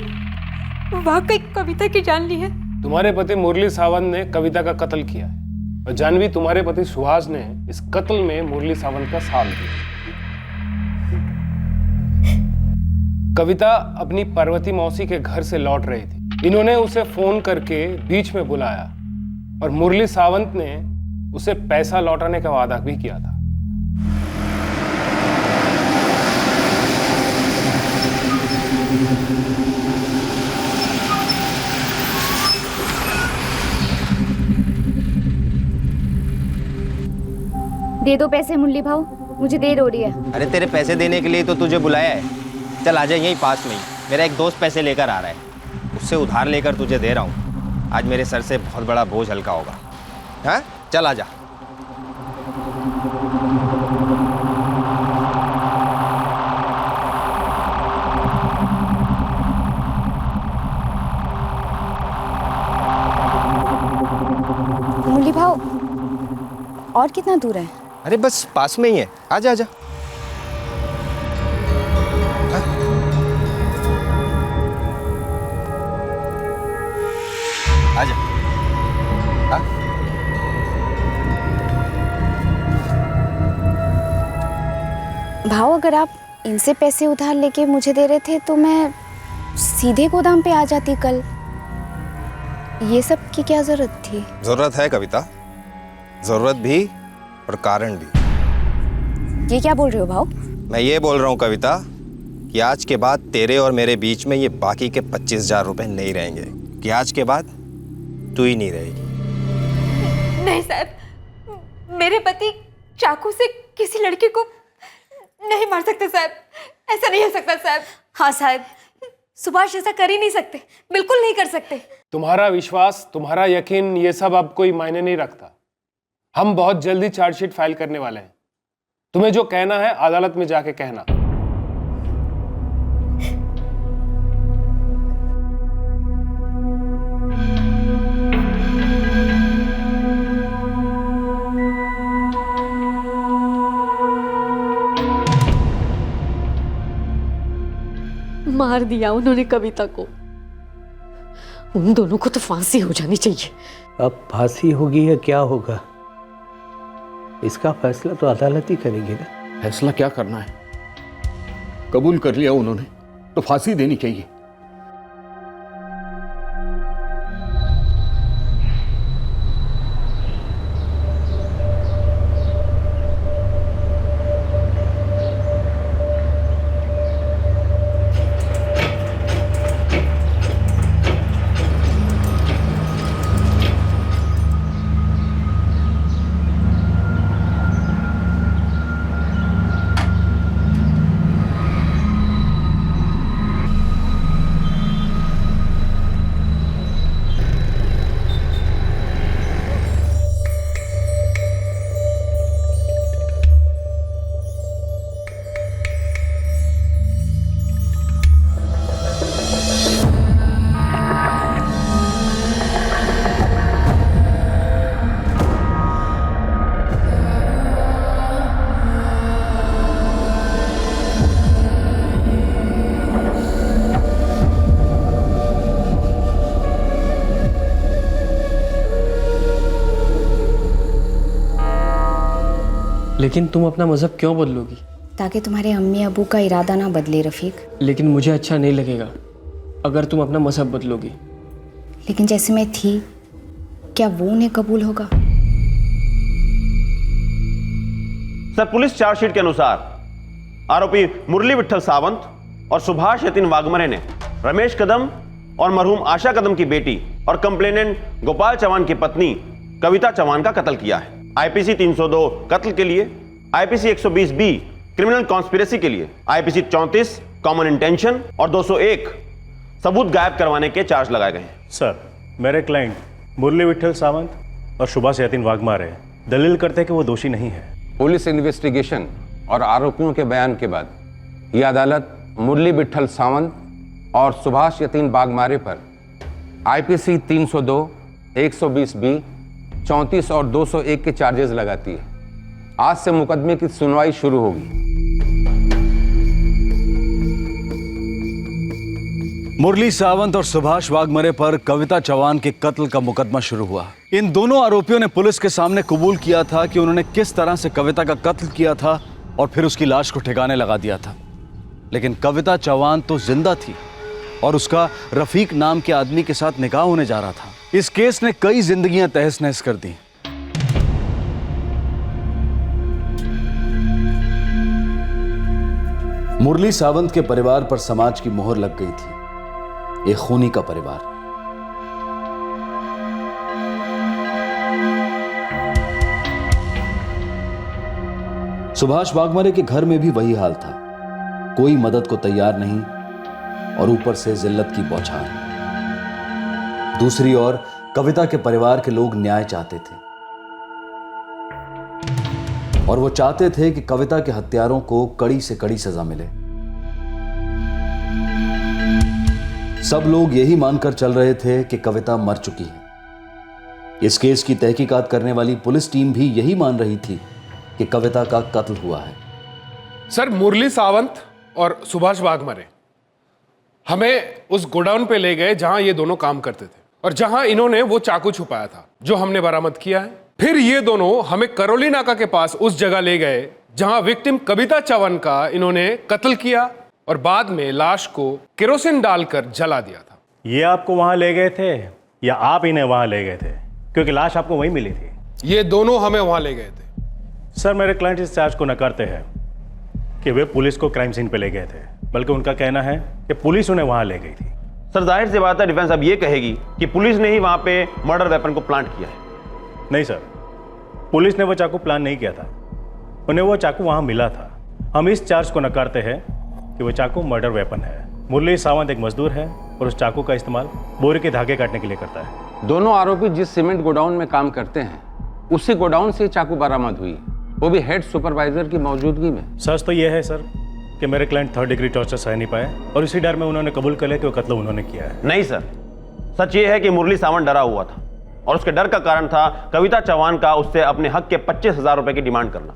S10: वाकई कविता की जान ली है।
S15: तुम्हारे पति मुरली सावंत ने कविता का कत्ल किया है और जानवी तुम्हारे पति सुहास ने इस कत्ल में मुरली सावंत का साथ दिया। कविता अपनी पार्वती मौसी के घर से लौट रही थी। इन्होंने उसे फोन करके बीच में बुलाया और मुरली सावंत ने उसे पैसा लौटाने का वादा भी किया था।
S4: दे दो पैसे मुरली भाऊ, मुझे देर हो रही है।
S11: अरे तेरे पैसे देने के लिए तो तुझे बुलाया है। चल आ जा, यहीं पास में ही मेरा एक दोस्त पैसे लेकर आ रहा है, उससे उधार लेकर तुझे दे रहा हूँ। आज मेरे सर से बहुत बड़ा बोझ हल्का होगा। हाँ चल आ जा।
S4: मुरली भाऊ और कितना दूर है?
S11: अरे बस पास में ही है, आजा आजा। आजा।
S4: भाऊ अगर आप इनसे पैसे उधार लेके मुझे दे रहे थे तो मैं सीधे गोदाम पे आ जाती कल। ये सब की क्या जरूरत थी?
S11: जरूरत है कविता, जरूरत भी और कारण भी।
S4: ये क्या बोल रहे हो भाऊ?
S11: मैं ये बोल रहा हूँ कविता कि आज के बाद तेरे और मेरे बीच में ये बाकी के 25,000 रुपए नहीं रहेंगे, कि आज के बाद तू ही नहीं रहेगी।
S10: नहीं साहब, मेरे पति चाकू से किसी लड़की को नहीं मार सकते साहब, ऐसा नहीं हो सकता साहब।
S16: हाँ साहब, सुभाष ऐसा कर ही नहीं सकते, बिल्कुल नहीं कर सकते।
S15: तुम्हारा विश्वास, तुम्हारा यकीन, ये सब अब कोई मायने नहीं रखता। हम बहुत जल्दी चार्जशीट फाइल करने वाले हैं। तुम्हें जो कहना है अदालत में जाके कहना।
S5: मार दिया उन्होंने कविता को। उन दोनों को तो फांसी हो जानी चाहिए।
S14: अब फांसी होगी या क्या होगा, इसका फैसला तो अदालत ही करेगी ना।
S3: फैसला क्या करना है? कबूल कर लिया उन्होंने तो फांसी देनी चाहिए।
S22: लेकिन तुम अपना मजहब क्यों बदलोगी?
S4: ताकि तुम्हारे अम्मी अबू का इरादा ना बदले रफीक।
S22: लेकिन मुझे अच्छा नहीं लगेगा अगर तुम अपना मजहब बदलोगी।
S4: लेकिन जैसे मैं थी, क्या वो उन्हें कबूल होगा?
S23: सर, पुलिस चार्जशीट के अनुसार आरोपी मुरली विठल सावंत और सुभाष यतिन वाघमरे ने रमेश कदम और मरहूम आशा कदम की बेटी और कंप्लेनेंट गोपाल चौहान की पत्नी कविता चौहान का कत्ल किया है। आईपीसी 302 कत्ल के लिए, आईपीसी 120B क्रिमिनल कॉन्स्पिरेसी के लिए, आईपीसी 34 कॉमन इंटेंशन और 201 सबूत गायब करवाने के चार्ज लगाए गए हैं।
S12: सर, मेरे क्लाइंट मुरली विठल सावंत और सुभाष यतिन वाघमारे दलील करते हैं कि वो दोषी नहीं है।
S3: पुलिस इन्वेस्टिगेशन
S2: और आरोपियों के बयान के बाद यह अदालत मुरली विट्ठल सावंत और सुभाष यतीन बागमारे पर आईपीसी 302, 120B, 34 और 201 के चार्जेस लगाती है। आज से मुकदमे की सुनवाई शुरू होगी।
S9: मुरली सावंत और सुभाष वाघमरे पर कविता चौहान के कत्ल का मुकदमा शुरू हुआ। इन दोनों आरोपियों ने पुलिस के सामने कबूल किया था कि उन्होंने किस तरह से कविता का कत्ल किया था और फिर उसकी लाश को ठिकाने लगा दिया था। लेकिन कविता चौहान तो जिंदा थी और उसका रफीक नाम के आदमी के साथ निकाह होने जा रहा था। इस केस ने कई जिंदगियां तहस नहस कर दी।
S8: मुरली सावंत के परिवार पर समाज की मोहर लग गई थी। एक खूनी का परिवार। सुभाष वाघमरे के घर में भी वही हाल था। कोई मदद को तैयार नहीं और ऊपर से जिल्लत की बौछार। दूसरी ओर कविता के परिवार के लोग न्याय चाहते थे और वो चाहते थे कि कविता के हत्यारों को कड़ी से कड़ी सजा मिले। सब लोग यही मानकर चल रहे थे कि कविता मर चुकी है। इस केस की तहकीकात करने वाली पुलिस टीम भी यही मान रही थी कि कविता का कत्ल हुआ है।
S15: सर, मुरली सावंत और सुभाष वाघमरे हमें उस गोडाउन पे ले गए जहां ये दोनों काम करते थे और जहां इन्होंने वो चाकू छुपाया था जो हमने बरामद किया है। फिर ये दोनों हमें करौली नाका के पास उस जगह ले गए जहां विक्टिम कविता चौहान का इन्होंने कत्ल किया और बाद में लाश को केरोसिन डालकर जला दिया था।
S19: ये आपको वहां ले गए थे या आप इन्हें वहां ले गए थे? क्योंकि लाश आपको वहीं मिली थी।
S15: ये दोनों हमें वहां ले गए थे।
S19: सर, मेरे क्लाइंट इस चार्ज को नकारते हैं कि वे पुलिस को क्राइम सीन पे ले गए थे, बल्कि उनका कहना है कि पुलिस उन्हें वहां ले गई थी।
S23: सर, जाहिर सी बात है डिफेंस अब ये कहेगी कि पुलिस ने ही वहां पे मर्डर वेपन को प्लांट किया है।
S19: नहीं सर, पुलिस ने वो चाकू प्लान नहीं किया था, उन्हें वो चाकू वहां मिला था। हम इस चार्ज को नकारते हैं कि वो चाकू मर्डर वेपन है। मुरली सावंत एक मजदूर है और उस चाकू का इस्तेमाल बोरे के धागे काटने के लिए करता है।
S2: दोनों आरोपी जिस सीमेंट गोडाउन में काम करते हैं उसी गोडाउन से चाकू बरामद हुई, वो भी हेड सुपरवाइजर की मौजूदगी में।
S19: सच तो यह है सर कि मेरे क्लाइंट 3rd डिग्री टॉर्चर सह नहीं पाए और इसी डर में उन्होंने कबूल कर लिया कि वो कत्ल उन्होंने किया है।
S23: नहीं सर, सच ये है कि मुरली सावंत डरा हुआ था और उसके डर का कारण था कविता चौहान का उससे अपने हक के 25,000 रुपए की डिमांड करना,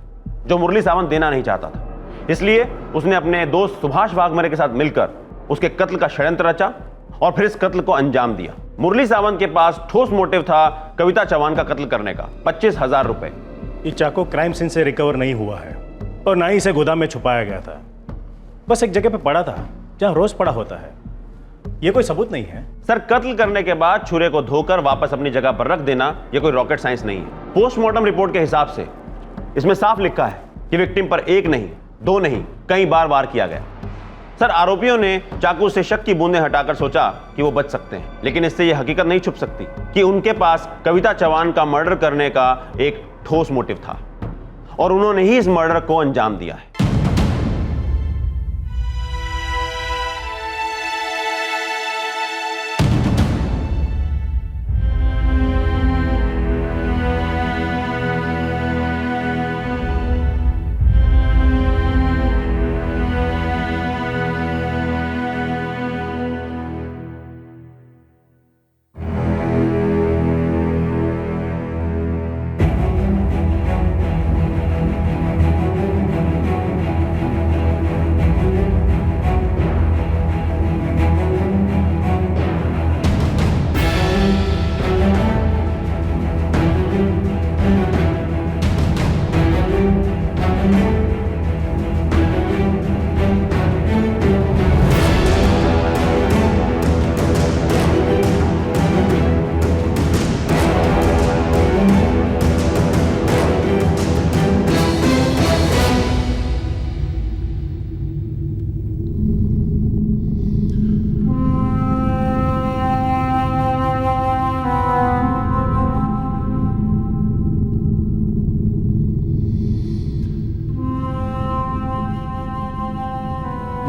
S23: जो मुरली सावंत देना नहीं चाहता था। इसलिए उसने अपने दोस्त सुभाष वाघमरे के साथ मिलकर उसके कत्ल का षड्यंत्र रचा और फिर इस कत्ल को अंजाम दिया। मुरली सावंत के पास ठोस मोटिव था कविता चौहान का कत्ल करने का, 25,000 रुपए।
S19: ये चाकू क्राइम सीन से रिकवर नहीं हुआ है और ना ही इसे गोदाम में छुपाया गया था, बस एक जगह पे पड़ा था जहां रोज पड़ा होता है। ये कोई सबूत नहीं है।
S23: सर, कत्ल करने के बाद छुरे को धोकर वापस अपनी जगह पर रख देना ये कोई रॉकेट साइंस नहीं है। पोस्टमार्टम रिपोर्ट के हिसाब से इसमें साफ लिखा है कि विक्टिम पर एक नहीं, दो नहीं, कई बार वार किया गया। सर, आरोपियों ने चाकू से शक की बूंदें हटाकर सोचा कि वो बच सकते हैं, लेकिन इससे यह हकीकत नहीं छुप सकती कि उनके पास कविता चौहान का मर्डर करने का एक ठोस मोटिव था और उन्होंने ही इस मर्डर को अंजाम दिया है।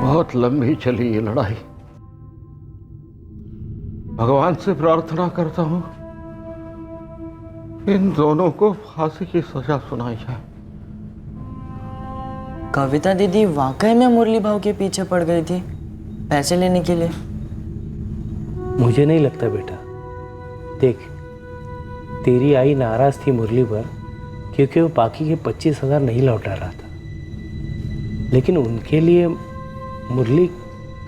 S3: बहुत लंबी चली ये लड़ाई। भगवान से प्रार्थना करता हूं इन दोनों को फांसी की सजा सुनाई जाए।
S6: कविता दीदी वाकई में मुरली भाव के पीछे पड़ गई थी पैसे लेने के लिए?
S14: मुझे नहीं लगता बेटा। देख, तेरी आई नाराज थी मुरली पर क्योंकि वो बाकी के 25,000 नहीं लौटा रहा था, लेकिन उनके लिए मुरली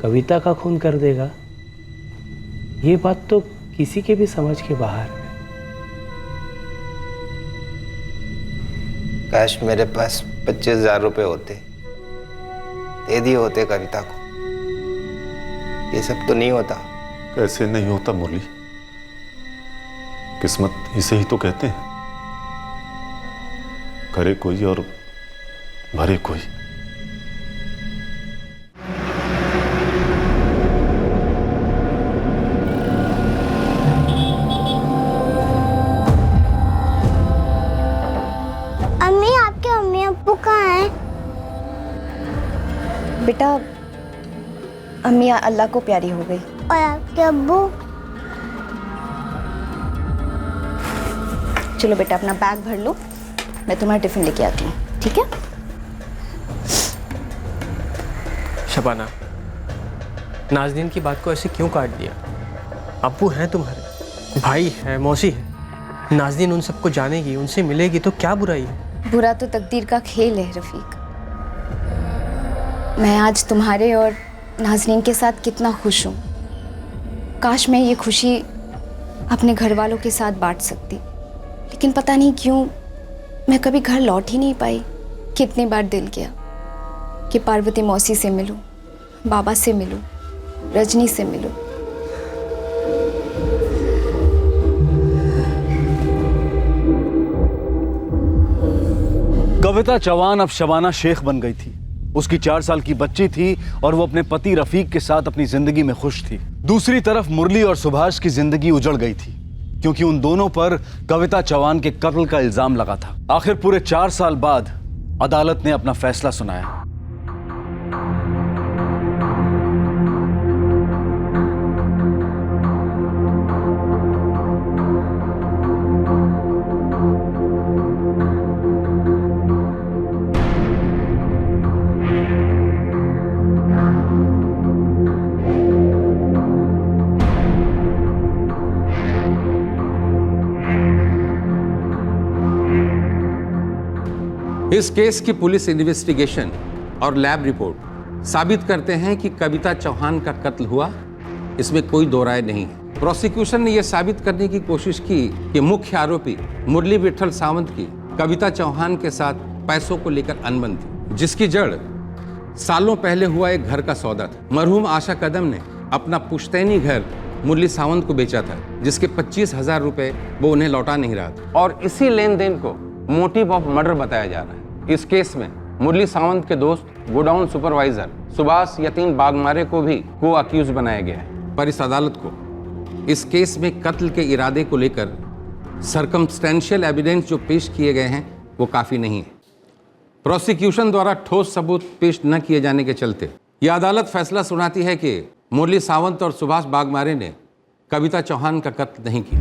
S14: कविता का खून कर देगा, ये बात तो किसी के भी समझ के बाहर है।
S11: काश मेरे पास 25,000 रुपये होते, दे दिए होते कविता को। ये सब तो नहीं होता।
S12: कैसे नहीं होता मुरली? किस्मत इसे ही तो कहते हैं, करे कोई और भरे कोई।
S7: अम्मी, आपके अम्मी अब्बू कहाँ हैं?
S4: बेटा अम्मी अल्लाह को प्यारी हो गई।
S7: और आपके अब्बू?
S4: चलो बेटा अपना बैग भर लो, मैं तुम्हारा टिफिन लेके आती हूँ, ठीक है?
S22: शबाना, नाज़नीन की बात को ऐसे क्यों काट दिया? अब्बू हैं तुम्हारे, भाई है, मौसी है। नाज़नीन उन सबको जानेगी, उनसे मिलेगी तो क्या बुराई है?
S4: बुरा तो तकदीर का खेल है रफ़ीक। मैं आज तुम्हारे और नाज़नीन के साथ कितना खुश हूँ। काश मैं ये खुशी अपने घर वालों के साथ बांट सकती, लेकिन पता नहीं क्यों मैं कभी घर लौट ही नहीं पाई। कितनी बार दिल किया कि पार्वती मौसी से मिलूं, बाबा से मिलूं, रजनी से मिलूं।
S9: कविता चौहान अब शबाना शेख बन गई थी। उसकी 4 साल की बच्ची थी और वो अपने पति रफीक के साथ अपनी जिंदगी में खुश थी। दूसरी तरफ मुरली और सुभाष की जिंदगी उजड़ गई थी क्योंकि उन दोनों पर कविता चौहान के कत्ल का इल्जाम लगा था। आखिर पूरे 4 साल बाद अदालत ने अपना फैसला सुनाया।
S2: इस केस की पुलिस इन्वेस्टिगेशन और लैब रिपोर्ट साबित करते हैं कि कविता चौहान का कत्ल हुआ, इसमें कोई दो राय नहीं है। प्रोसिक्यूशन ने यह साबित करने की कोशिश की कि मुख्य आरोपी मुरली विठल सावंत की कविता चौहान के साथ पैसों को लेकर अनबन थी, जिसकी जड़ सालों पहले हुआ एक घर का सौदा था। मरहूम आशा कदम ने अपना पुश्तैनी घर मुरली सावंत को बेचा था, जिसके 25,000 रुपए वो उन्हें लौटा नहीं रहा था, और इसी लेन देन को मोटिव ऑफ मर्डर बताया जा रहा है। इस केस में मुरली सावंत के दोस्त गोडाउन सुपरवाइजर सुभाष यतीन बागमारे को भी को अक्यूज बनाया गया है, पर इस अदालत को इस केस में कत्ल के इरादे को लेकर सर्कमस्टेंशियल एविडेंस जो पेश किए गए हैं वो काफ़ी नहीं है। प्रोसिक्यूशन द्वारा ठोस सबूत पेश न किए जाने के चलते यह अदालत फैसला सुनाती है कि मुरली सावंत और सुभाष बागमारे ने कविता चौहान का कत्ल नहीं किया।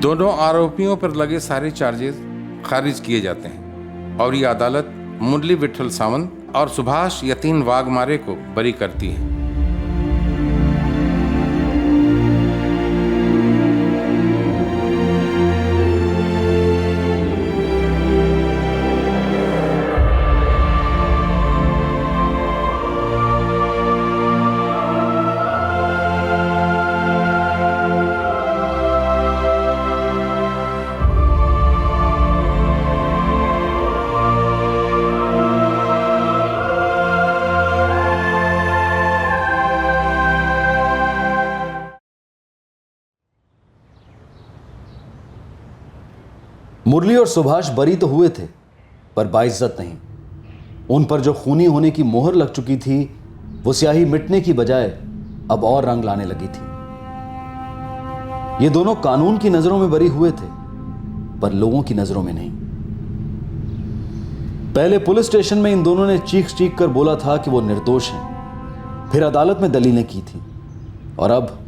S2: दोनों आरोपियों पर लगे सारे चार्जेस खारिज किए जाते हैं और ये अदालत मुरली विठल सावंत और सुभाष यतीन वाघमारे को बरी करती है।
S8: मुरली और सुभाष बरी तो हुए थे पर बाइज्जत नहीं। उन पर जो खूनी होने की मोहर लग चुकी थी वो स्याही मिटने की बजाय अब और रंग लाने लगी थी। ये दोनों कानून की नजरों में बरी हुए थे पर लोगों की नजरों में नहीं। पहले पुलिस स्टेशन में इन दोनों ने चीख चीख कर बोला था कि वो निर्दोष हैं, फिर अदालत में दलीलें की थी और अब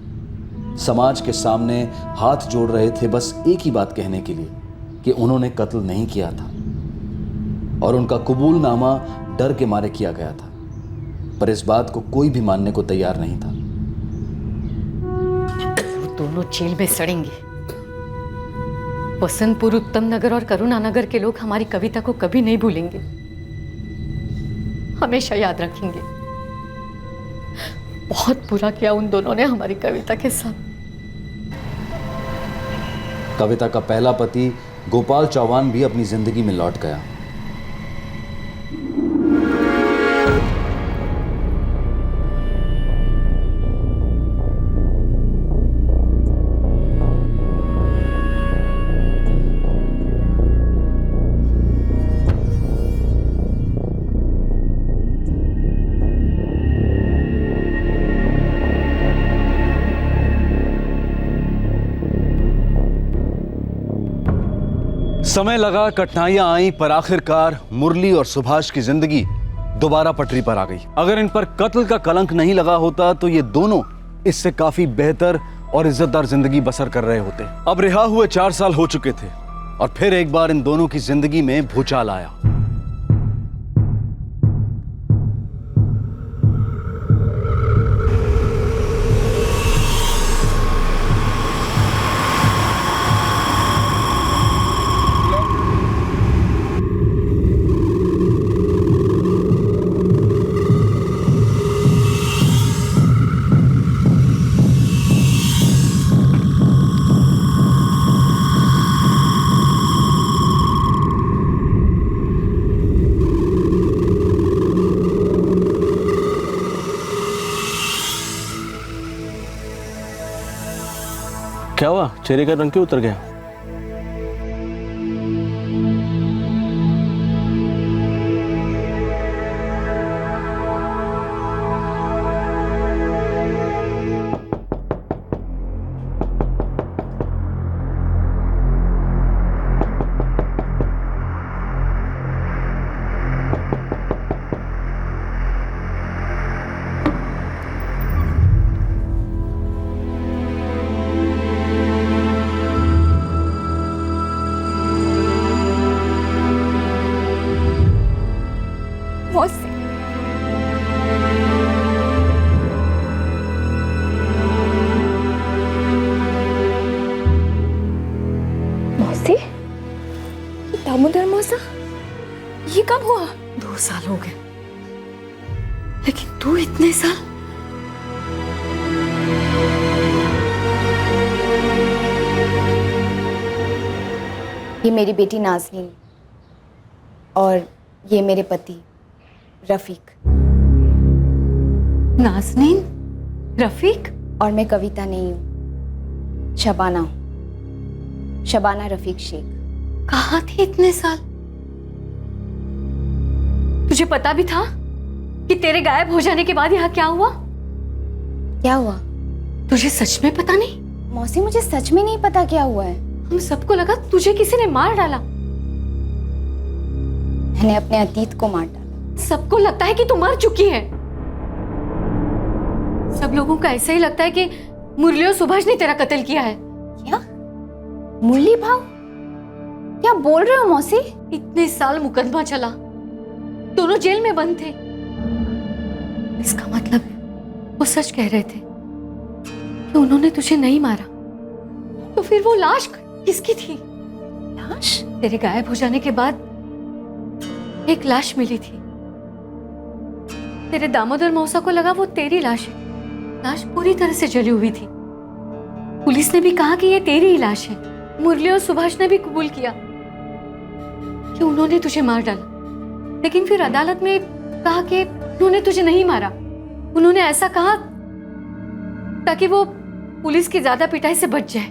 S8: समाज के सामने हाथ जोड़ रहे थे बस एक ही बात कहने के लिए कि उन्होंने कत्ल नहीं किया था। और उनका कबूलनामा डर के मारे किया गया था, पर इस बात को कोई भी मानने को तैयार नहीं था।
S13: वो दोनों जेल में सड़ेंगे। वसंतपुर, उत्तम नगर और करुणा नगर के लोग हमारी कविता को कभी नहीं भूलेंगे, हमेशा याद रखेंगे। बहुत बुरा किया उन दोनों ने हमारी कविता के साथ।
S8: कविता का पहला पति गोपाल चौहान भी अपनी जिंदगी में लौट गया।
S9: समय लगा, कठिनाइयां आई, पर आखिरकार मुरली और सुभाष की जिंदगी दोबारा पटरी पर आ गई। अगर इन पर कत्ल का कलंक नहीं लगा होता तो ये दोनों इससे काफी बेहतर और इज्जतदार जिंदगी बसर कर रहे होते। अब रिहा हुए 4 साल हो चुके थे और फिर एक बार इन दोनों की जिंदगी में भूचाल आया।
S22: क्या हुआ? चेहरे का रंग क्यों उतर गया?
S13: दामोदर मौसा, ये कब हुआ? 2 साल हो गए, लेकिन तू इतने साल?
S4: ये मेरी बेटी नाज़नीन और ये मेरे पति रफीक।
S13: नाज़नीन, रफीक?
S4: और मैं कविता नहीं हूँ, शबाना हूँ, शबाना रफीक शेख।
S13: कहाँ थी इतने साल? तुझे पता भी था कि तेरे गायब हो जाने के बाद यहाँ क्या हुआ?
S4: क्या हुआ?
S13: तुझे सच में पता नहीं?
S4: मौसी, मुझे सच में नहीं पता क्या हुआ है।
S13: हम सबको लगा तुझे किसी ने मार डाला।
S4: मैंने अपने अतीत को मार डाला।
S13: सबको लगता है कि तू मर चुकी है। सब लोगों को ऐसा ही लगता है कि मुरली और सुभाष ने तेरा कत्ल किया है।
S4: क्या? मुरली भाव? क्या बोल रहे हो मौसी?
S13: इतने साल मुकदमा चला, दोनों जेल में बंद थे। इसका मतलब वो सच कह रहे थे कि उन्होंने तुझे नहीं मारा। तो फिर वो लाश किसकी थी?
S4: लाश?
S13: तेरे गायब हो जाने के बाद एक लाश मिली थी। तेरे दामोदर मौसा को लगा वो तेरी लाश है। लाश पूरी तरह से जली हुई थी। पुलिस ने भी कहा कि ये तेरी ही लाश है। मुरली और सुभाष ने भी कबूल किया कि उन्होंने तुझे मार डाला, लेकिन फिर अदालत में कहा कि उन्होंने तुझे नहीं मारा। उन्होंने ऐसा कहा ताकि वो पुलिस की ज्यादा पिटाई से बच जाए।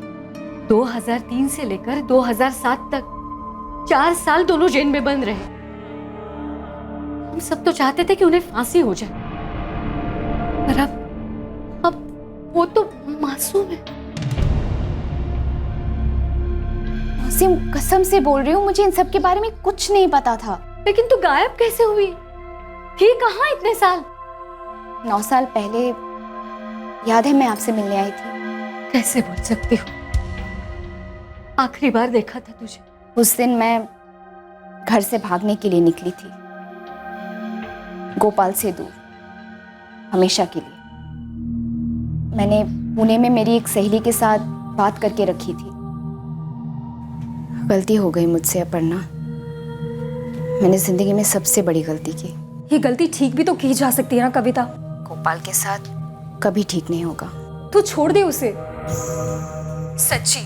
S13: 2003 से लेकर 2007 तक 4 साल दोनों जेल में बंद रहे। हम सब तो चाहते थे कि उन्हें फांसी हो जाए, पर अब वो तो मासूम है।
S4: मौसी, कसम से बोल रही हूँ, मुझे इन सब के बारे में कुछ नहीं पता था।
S13: लेकिन तू गायब कैसे हुई? थी कहाँ इतने साल?
S4: 9 साल पहले याद है मैं आपसे मिलने आई थी।
S13: कैसे बोल सकती हूँ? आखिरी बार देखा था तुझे।
S4: उस दिन मैं घर से भागने के लिए निकली थी, गोपाल से दूर, हमेशा के लिए। मैंने पुणे में मेरी एक सहेली के साथ बात करके रखी थी। गलती हो गई मुझसे अपर्णा, मैंने जिंदगी में सबसे बड़ी गलती की।
S13: ये गलती ठीक भी तो की जा सकती है ना कविता।
S4: गोपाल के साथ कभी ठीक नहीं होगा।
S13: तू छोड़ दे उसे, सच्ची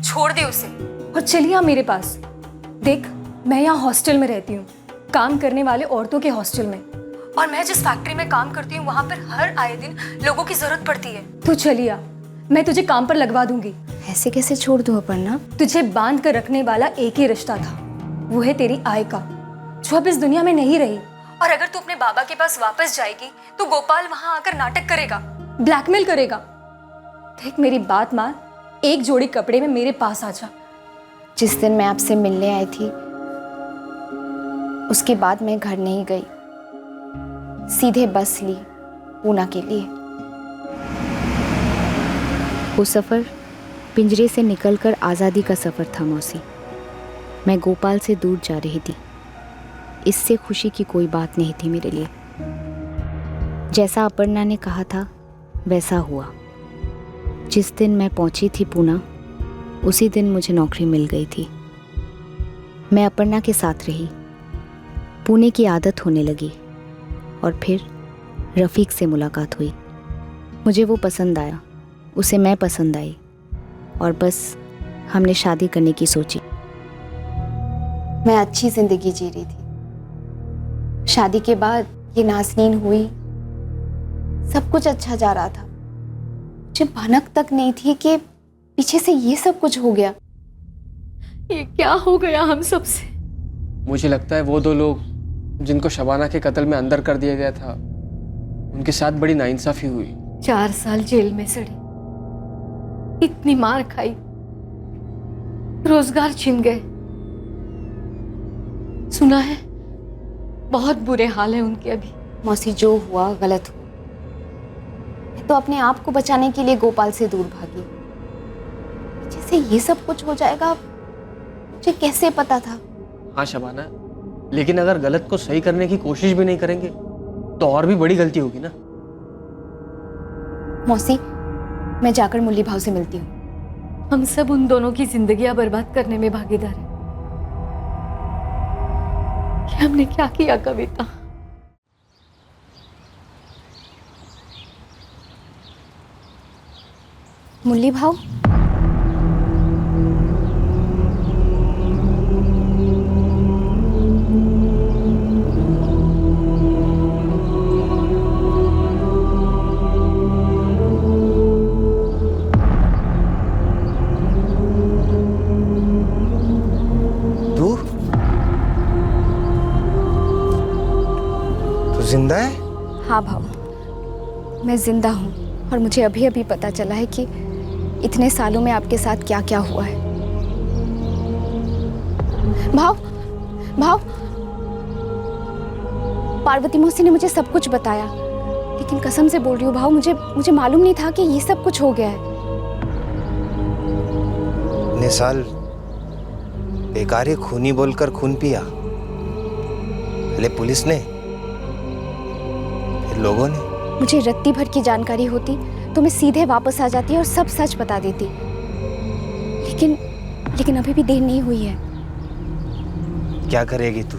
S13: छोड़ दे उसे और चलिए आ मेरे पास। देख, मैं यहाँ हॉस्टल में रहती हूँ, काम करने वाले औरतों के हॉस्टल में, और मैं जिस फैक्ट्री में काम करती हूँ वहाँ पर हर आए दिन लोगों की जरूरत पड़ती है। तू चलिए आ, मैं तुझे काम पर लगवा दूंगी।
S4: ऐसे कैसे छोड़ दूँ अपर्णा?
S13: तुझे बांध कर रखने वाला एक ही रिश्ता था, वो है तेरी आय का, जो अब इस दुनिया में नहीं रही। और अगर तू अपने बाबा के पास वापस जाएगी तो गोपाल वहां आकर नाटक करेगा, ब्लैकमेल करेगा। देख मेरी बात मान, एक जोड़ी कपड़े में मेरे पास आ जा।
S4: जिस दिन मैं आपसे मिलने आई थी उसके बाद मैं घर नहीं गई, सीधे बस ली पूना के लिए। वो सफ़र पिंजरे से निकलकर आज़ादी का सफ़र था मौसी। मैं गोपाल से दूर जा रही थी, इससे खुशी की कोई बात नहीं थी मेरे लिए। जैसा अपर्णा ने कहा था वैसा हुआ। जिस दिन मैं पहुंची थी पूना, उसी दिन मुझे नौकरी मिल गई थी। मैं अपर्णा के साथ रही, पुणे की आदत होने लगी, और फिर रफ़ीक से मुलाकात हुई। मुझे वो पसंद आया, उसे मैं पसंद आई, और बस हमने शादी करने की सोची। मैं अच्छी ज़िंदगी जी रही थी। शादी के बाद ये नाज़नीन हुई, सब कुछ अच्छा जा रहा था। मुझे भनक तक नहीं थी कि पीछे से ये सब कुछ हो गया।
S13: ये क्या हो गया हम सबसे?
S22: मुझे लगता है वो दो लोग जिनको शबाना के कत्ल में अंदर कर दिया गया था, उनके साथ बड़ी नाइंसाफी हुई।
S13: 4 साल जेल में सड़ी, इतनी मार खाई, रोजगार छिन गए। सुना है बहुत बुरे हाल है उनके अभी।
S4: मौसी, जो हुआ गलत हुआ। मैं तो अपने आप को बचाने के लिए गोपाल से दूर भागी। जैसे ये सब कुछ हो जाएगा मुझे कैसे पता था?
S22: हाँ शबाना, लेकिन अगर गलत को सही करने की कोशिश भी नहीं करेंगे तो और भी बड़ी गलती होगी ना।
S4: मौसी, मैं जाकर मुरली भाव से मिलती हूँ।
S13: हम सब उन दोनों की जिंदगियां बर्बाद करने में भागीदार हैं। कि हमने क्या किया कविता?
S4: मुरली भाव,
S11: जिंदा है?
S4: हाँ भाव, मैं जिंदा हूँ, और मुझे अभी अभी पता चला है कि इतने सालों में आपके साथ क्या क्या हुआ है। भाव, भाव, पार्वती मौसी ने मुझे सब कुछ बताया, लेकिन कसम से बोल रही हूँ भाव, मुझे मालूम नहीं था कि ये सब कुछ हो गया है।
S11: इतने साल बेकार ही खूनी बोलकर खून पिया, पहले पुलिस ने, फिर लोगों ने।
S4: मुझे रत्ती भर की जानकारी होती तो मैं सीधे वापस आ जाती और सब सच बता देती, लेकिन अभी भी देर नहीं हुई है।
S11: क्या करेगी तू?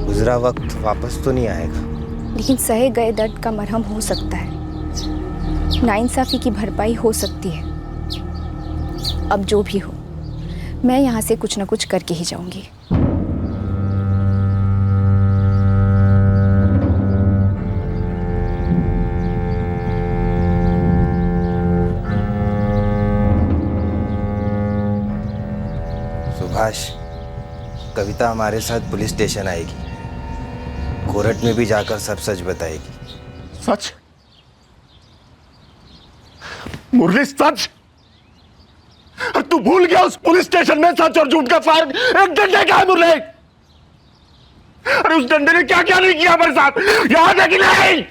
S11: गुजरा वक्त वापस तो नहीं आएगा,
S4: लेकिन सहे गए दर्द का मरहम हो सकता है, नाइंसाफी की भरपाई हो सकती है। अब जो भी हो, मैं यहाँ से कुछ न कुछ करके ही जाऊंगी।
S11: सुभाष, कविता हमारे साथ पुलिस स्टेशन आएगी, कोर्ट में भी जाकर सब सच बताएगी।
S12: सच? मुरली, सच? और तू भूल गया उस पुलिस स्टेशन में सच और झूठ का फर्क? एक डंडे का है मुरली। अरे उस डंडे ने क्या क्या नहीं किया हमारे साथ, याद है कि नहीं?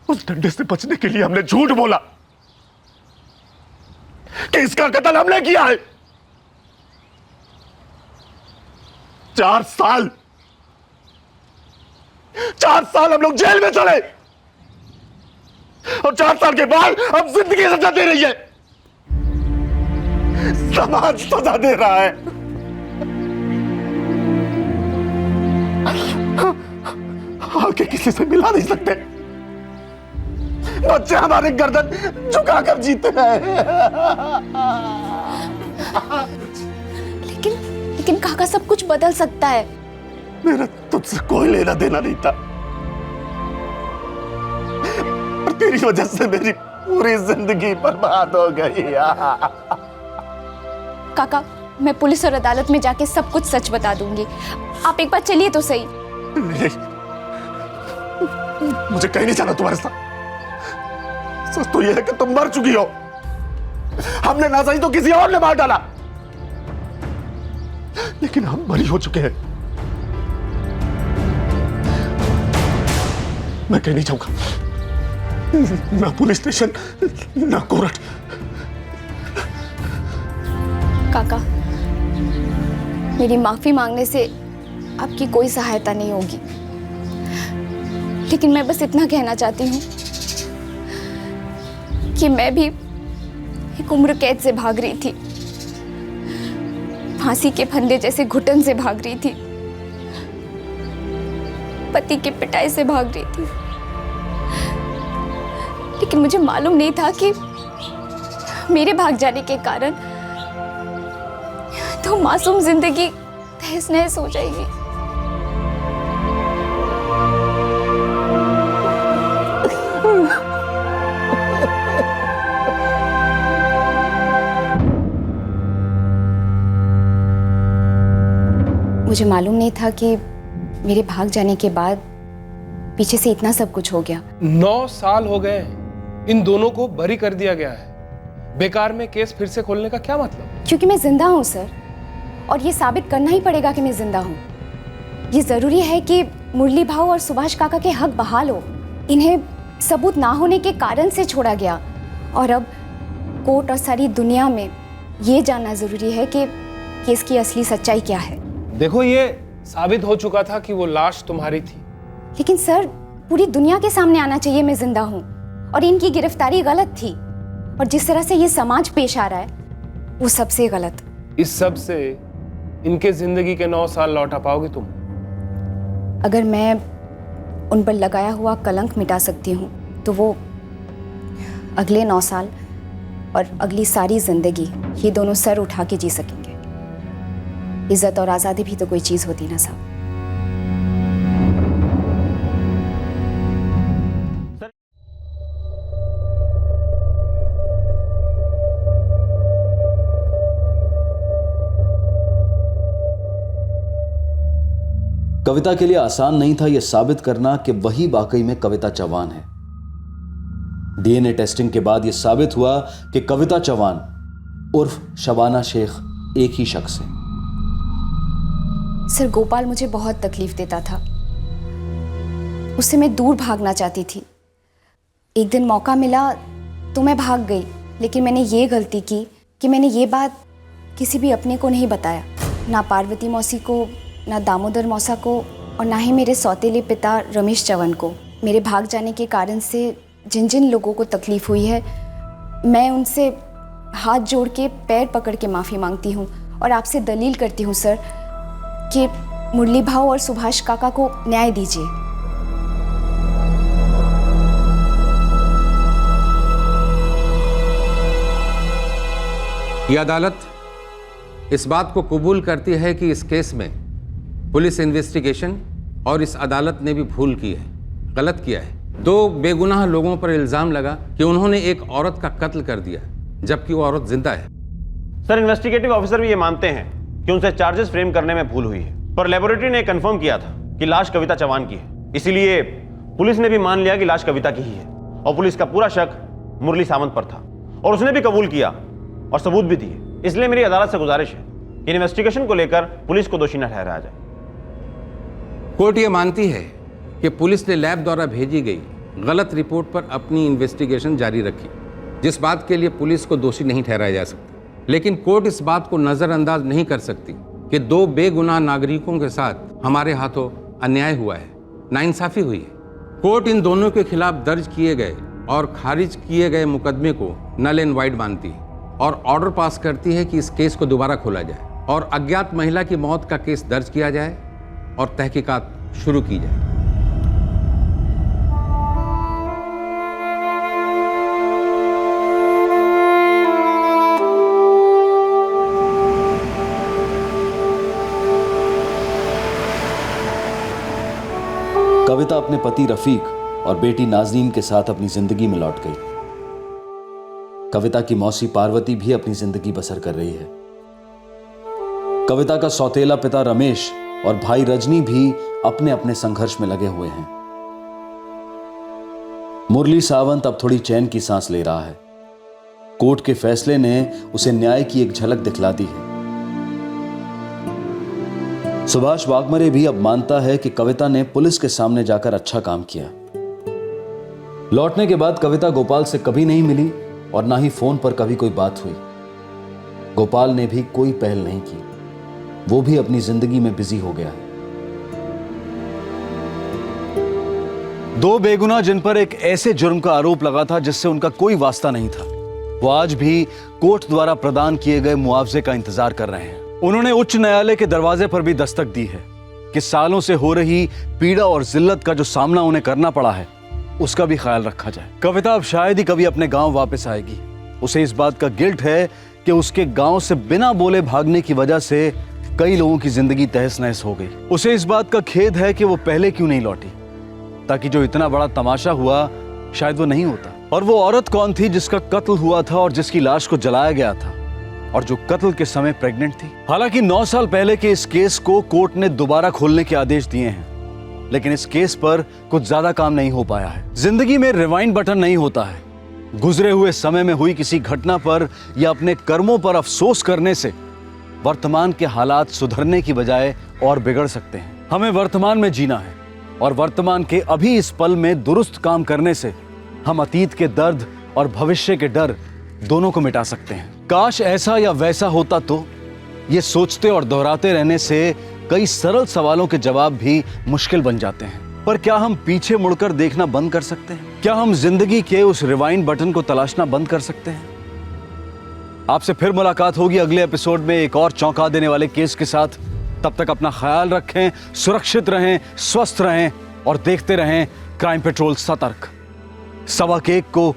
S12: उस डंडे से बचने के लिए हमने झूठ बोला कि इसका कत्ल हमने किया है, 4 साल 4 साल हम लोग जेल में चले और 4 साल के बाद अब जिंदगी सजा दे रही है। समाज सजा दे रहा है। आके किसी से मिला नहीं सकते। बच्चे हमारे गर्दन झुकाकर जीते हैं।
S4: लेकिन काका सब कुछ बदल सकता है।
S12: मेरा तुझसे कोई लेना देना नहीं था, और तेरी वजह से मेरी पूरी जिंदगी बर्बाद हो गई।
S4: काका, मैं पुलिस और अदालत में जाके सब कुछ सच बता दूंगी। आप एक बार चलिए तो सही।
S12: मुझे कहीं नहीं जाना तुम्हारे साथ। सच तो यह है कि तुम मर चुकी हो। हमने ना सही तो किसी और ने मार डाला, लेकिन हम बरी हो चुके हैं। मैं कहीं नहीं जाऊंगा, ना पुलिस स्टेशन ना कोर्ट।
S4: काका, मेरी माफी मांगने से आपकी कोई सहायता नहीं होगी, लेकिन मैं बस इतना कहना चाहती हूँ कि मैं भी एक उम्र कैद से भाग रही थी, फांसी के फंदे जैसे घुटन से भाग रही थी, पति की पिटाई से भाग रही थी, लेकिन मुझे मालूम नहीं था कि मेरे भाग जाने के कारण तो मासूम जिंदगी तहस नहस हो जाएगी। मुझे मालूम नहीं था कि मेरे भाग जाने के बाद पीछे से इतना सब कुछ हो गया।
S15: 9 साल हो गए, इन दोनों को बरी कर दिया गया है। बेकार में केस फिर से खोलने का क्या मतलब?
S4: क्योंकि मैं जिंदा हूं सर, और ये साबित करना ही पड़ेगा कि मैं जिंदा हूं। ये जरूरी है कि मुरली भाऊ और सुभाष काका के हक बहाल हो। इन्हें सबूत ना होने के कारण से छोड़ा गया, और अब कोर्ट और सारी दुनिया में ये जानना जरूरी है कि केस की असली सच्चाई क्या है।
S15: देखो, ये साबित हो चुका था कि वो लाश तुम्हारी थी।
S4: लेकिन सर, पूरी दुनिया के सामने आना चाहिए मैं जिंदा हूं, और इनकी गिरफ्तारी गलत थी, और जिस तरह से ये समाज पेश आ रहा है वो सबसे गलत।
S15: इस सब से इनके जिंदगी के 9 साल लौटा पाओगे तुम?
S4: अगर मैं उन पर लगाया हुआ कलंक मिटा सकती हूँ तो वो अगले 9 साल और अगली सारी जिंदगी ये दोनों सर उठा के जी सकेंगे। इज्जत और आज़ादी भी तो कोई चीज़ होती ना साहब।
S8: कविता के लिए आसान नहीं था यह साबित करना कि वही वाकई में कविता चौहान है। डीएनए टेस्टिंग के बाद यह साबित हुआ कि कविता चौहान उर्फ शबाना शेख एक ही शख्स है।
S4: सर, गोपाल मुझे बहुत तकलीफ देता था, उससे मैं दूर भागना चाहती थी। एक दिन मौका मिला तो मैं भाग गई, लेकिन मैंने ये गलती की कि मैंने ये बात किसी भी अपने को नहीं बताया, ना पार्वती मौसी को, ना दामोदर मौसा को, और ना ही मेरे सौतेले पिता रमेश चौहान को। मेरे भाग जाने के कारण से जिन जिन लोगों को तकलीफ हुई है, मैं उनसे हाथ जोड़ के पैर पकड़ के माफ़ी मांगती हूँ, और आपसे दलील करती हूँ सर कि मुरली भाऊ और सुभाष काका को न्याय दीजिए।
S2: यह अदालत इस बात को कबूल करती है कि इस केस में पुलिस इन्वेस्टिगेशन और इस अदालत ने भी भूल की है, गलत किया है। 2 बेगुनाह लोगों पर इल्जाम लगा कि उन्होंने एक औरत का कत्ल कर दिया, जबकि वो औरत जिंदा है।
S23: सर, इन्वेस्टिगेटिव ऑफिसर भी ये मानते हैं कि उनसे चार्जेस फ्रेम करने में भूल हुई है, पर लेबोरेटरी ने कंफर्म किया था कि लाश कविता चौहान की है। इसीलिए पुलिस ने भी मान लिया कि लाश कविता की ही है, और पुलिस का पूरा शक मुरली सावंत पर था, और उसने भी कबूल किया और सबूत भी दिए। इसलिए मेरी अदालत से गुजारिश है कि इन्वेस्टिगेशन को लेकर पुलिस को दोषी न ठहराया जाए।
S2: कोर्ट ये मानती है कि पुलिस ने लैब द्वारा भेजी गई गलत रिपोर्ट पर अपनी इन्वेस्टिगेशन जारी रखी, जिस बात के लिए पुलिस को दोषी नहीं ठहराया जा सकता। लेकिन कोर्ट इस बात को नज़रअंदाज नहीं कर सकती कि 2 बेगुनाह नागरिकों के साथ हमारे हाथों अन्याय हुआ है, नाइंसाफी हुई है। कोर्ट इन दोनों के खिलाफ दर्ज किए गए और खारिज किए गए मुकदमे को नल एंड वाइड मानती है और ऑर्डर पास करती है कि इस केस को दोबारा खोला जाए और अज्ञात महिला की मौत का केस दर्ज किया जाए और तहकीकात शुरू की जाए।
S8: कविता अपने पति रफीक और बेटी नाजनीन के साथ अपनी जिंदगी में लौट गई। कविता की मौसी पार्वती भी अपनी जिंदगी बसर कर रही है। कविता का सौतेला पिता रमेश और भाई रजनी भी अपने अपने संघर्ष में लगे हुए हैं। मुरली सावंत अब थोड़ी चैन की सांस ले रहा है। कोर्ट के फैसले ने उसे न्याय की एक झलक दिखला दी है। सुभाष वाघमरे भी अब मानता है कि कविता ने पुलिस के सामने जाकर अच्छा काम किया। लौटने के बाद कविता गोपाल से कभी नहीं मिली और ना ही फोन पर कभी कोई बात हुई। गोपाल ने भी कोई पहल नहीं की, वो भी अपनी जिंदगी में बिजी हो गया है।
S9: 2 बेगुनाह जिन पर एक ऐसे जुर्म का आरोप लगा था जिससे उनका कोई वास्ता नहीं था, वो आज भी कोर्ट द्वारा प्रदान किए गए मुआवजे का इंतजार कर रहे हैं। उन्होंने उच्च न्यायालय के दरवाजे पर भी दस्तक दी है कि सालों से हो रही पीड़ा और जिल्लत का जो सामना उन्हें करना पड़ा है उसका भी ख्याल रखा जाए। कविता अब शायद ही कभी अपने गांव वापस आएगी। उसे इस बात का गिल्ट है कि उसके गांव से बिना बोले भागने की वजह से कई लोगों की जिंदगी तहस नहस हो गई। उसे इस बात का खेद है कि वो पहले क्यों नहीं लौटी, ताकि जो इतना बड़ा तमाशा हुआ शायद वो नहीं होता। और वो औरत कौन थी जिसका कत्ल हुआ था और जिसकी लाश को जलाया गया था और जो कत्ल के समय प्रेग्नेंट थी। हालांकि 9 साल पहले के इस केस को कोर्ट ने दोबारा खोलने के आदेश दिए हैं, लेकिन इस केस पर कुछ ज्यादा काम नहीं हो पाया है। जिंदगी में रिवाइंड बटन नहीं होता है। गुजरे हुए समय में हुई किसी घटना पर या अपने कर्मों पर अफसोस करने से वर्तमान के हालात सुधरने की बजाय और बिगड़ सकते हैं। हमें वर्तमान में जीना है और वर्तमान के अभी इस पल में दुरुस्त काम करने से हम अतीत के दर्द और भविष्य के डर दोनों को मिटा सकते हैं। काश ऐसा या वैसा होता तो ये सोचते और दोहराते रहने से कई सरल सवालों के जवाब भी मुश्किल बन जाते हैं। पर क्या हम पीछे मुड़कर देखना बंद कर सकते हैं? क्या हम जिंदगी के उस रिवाइंड बटन को तलाशना बंद कर सकते हैं? आपसे फिर मुलाकात होगी अगले एपिसोड में एक और चौंका देने वाले केस के साथ। तब तक अपना ख्याल रखें, सुरक्षित रहें, स्वस्थ रहें और देखते रहें क्राइम पेट्रोल सतर्क। 1.25 को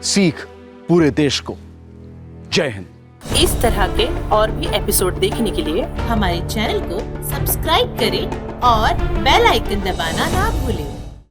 S9: सीख पूरे देश को। जय हिंद।
S1: इस तरह के और भी एपिसोड देखने के लिए हमारे चैनल को सब्सक्राइब करें और बेल आइकन दबाना ना भूलें।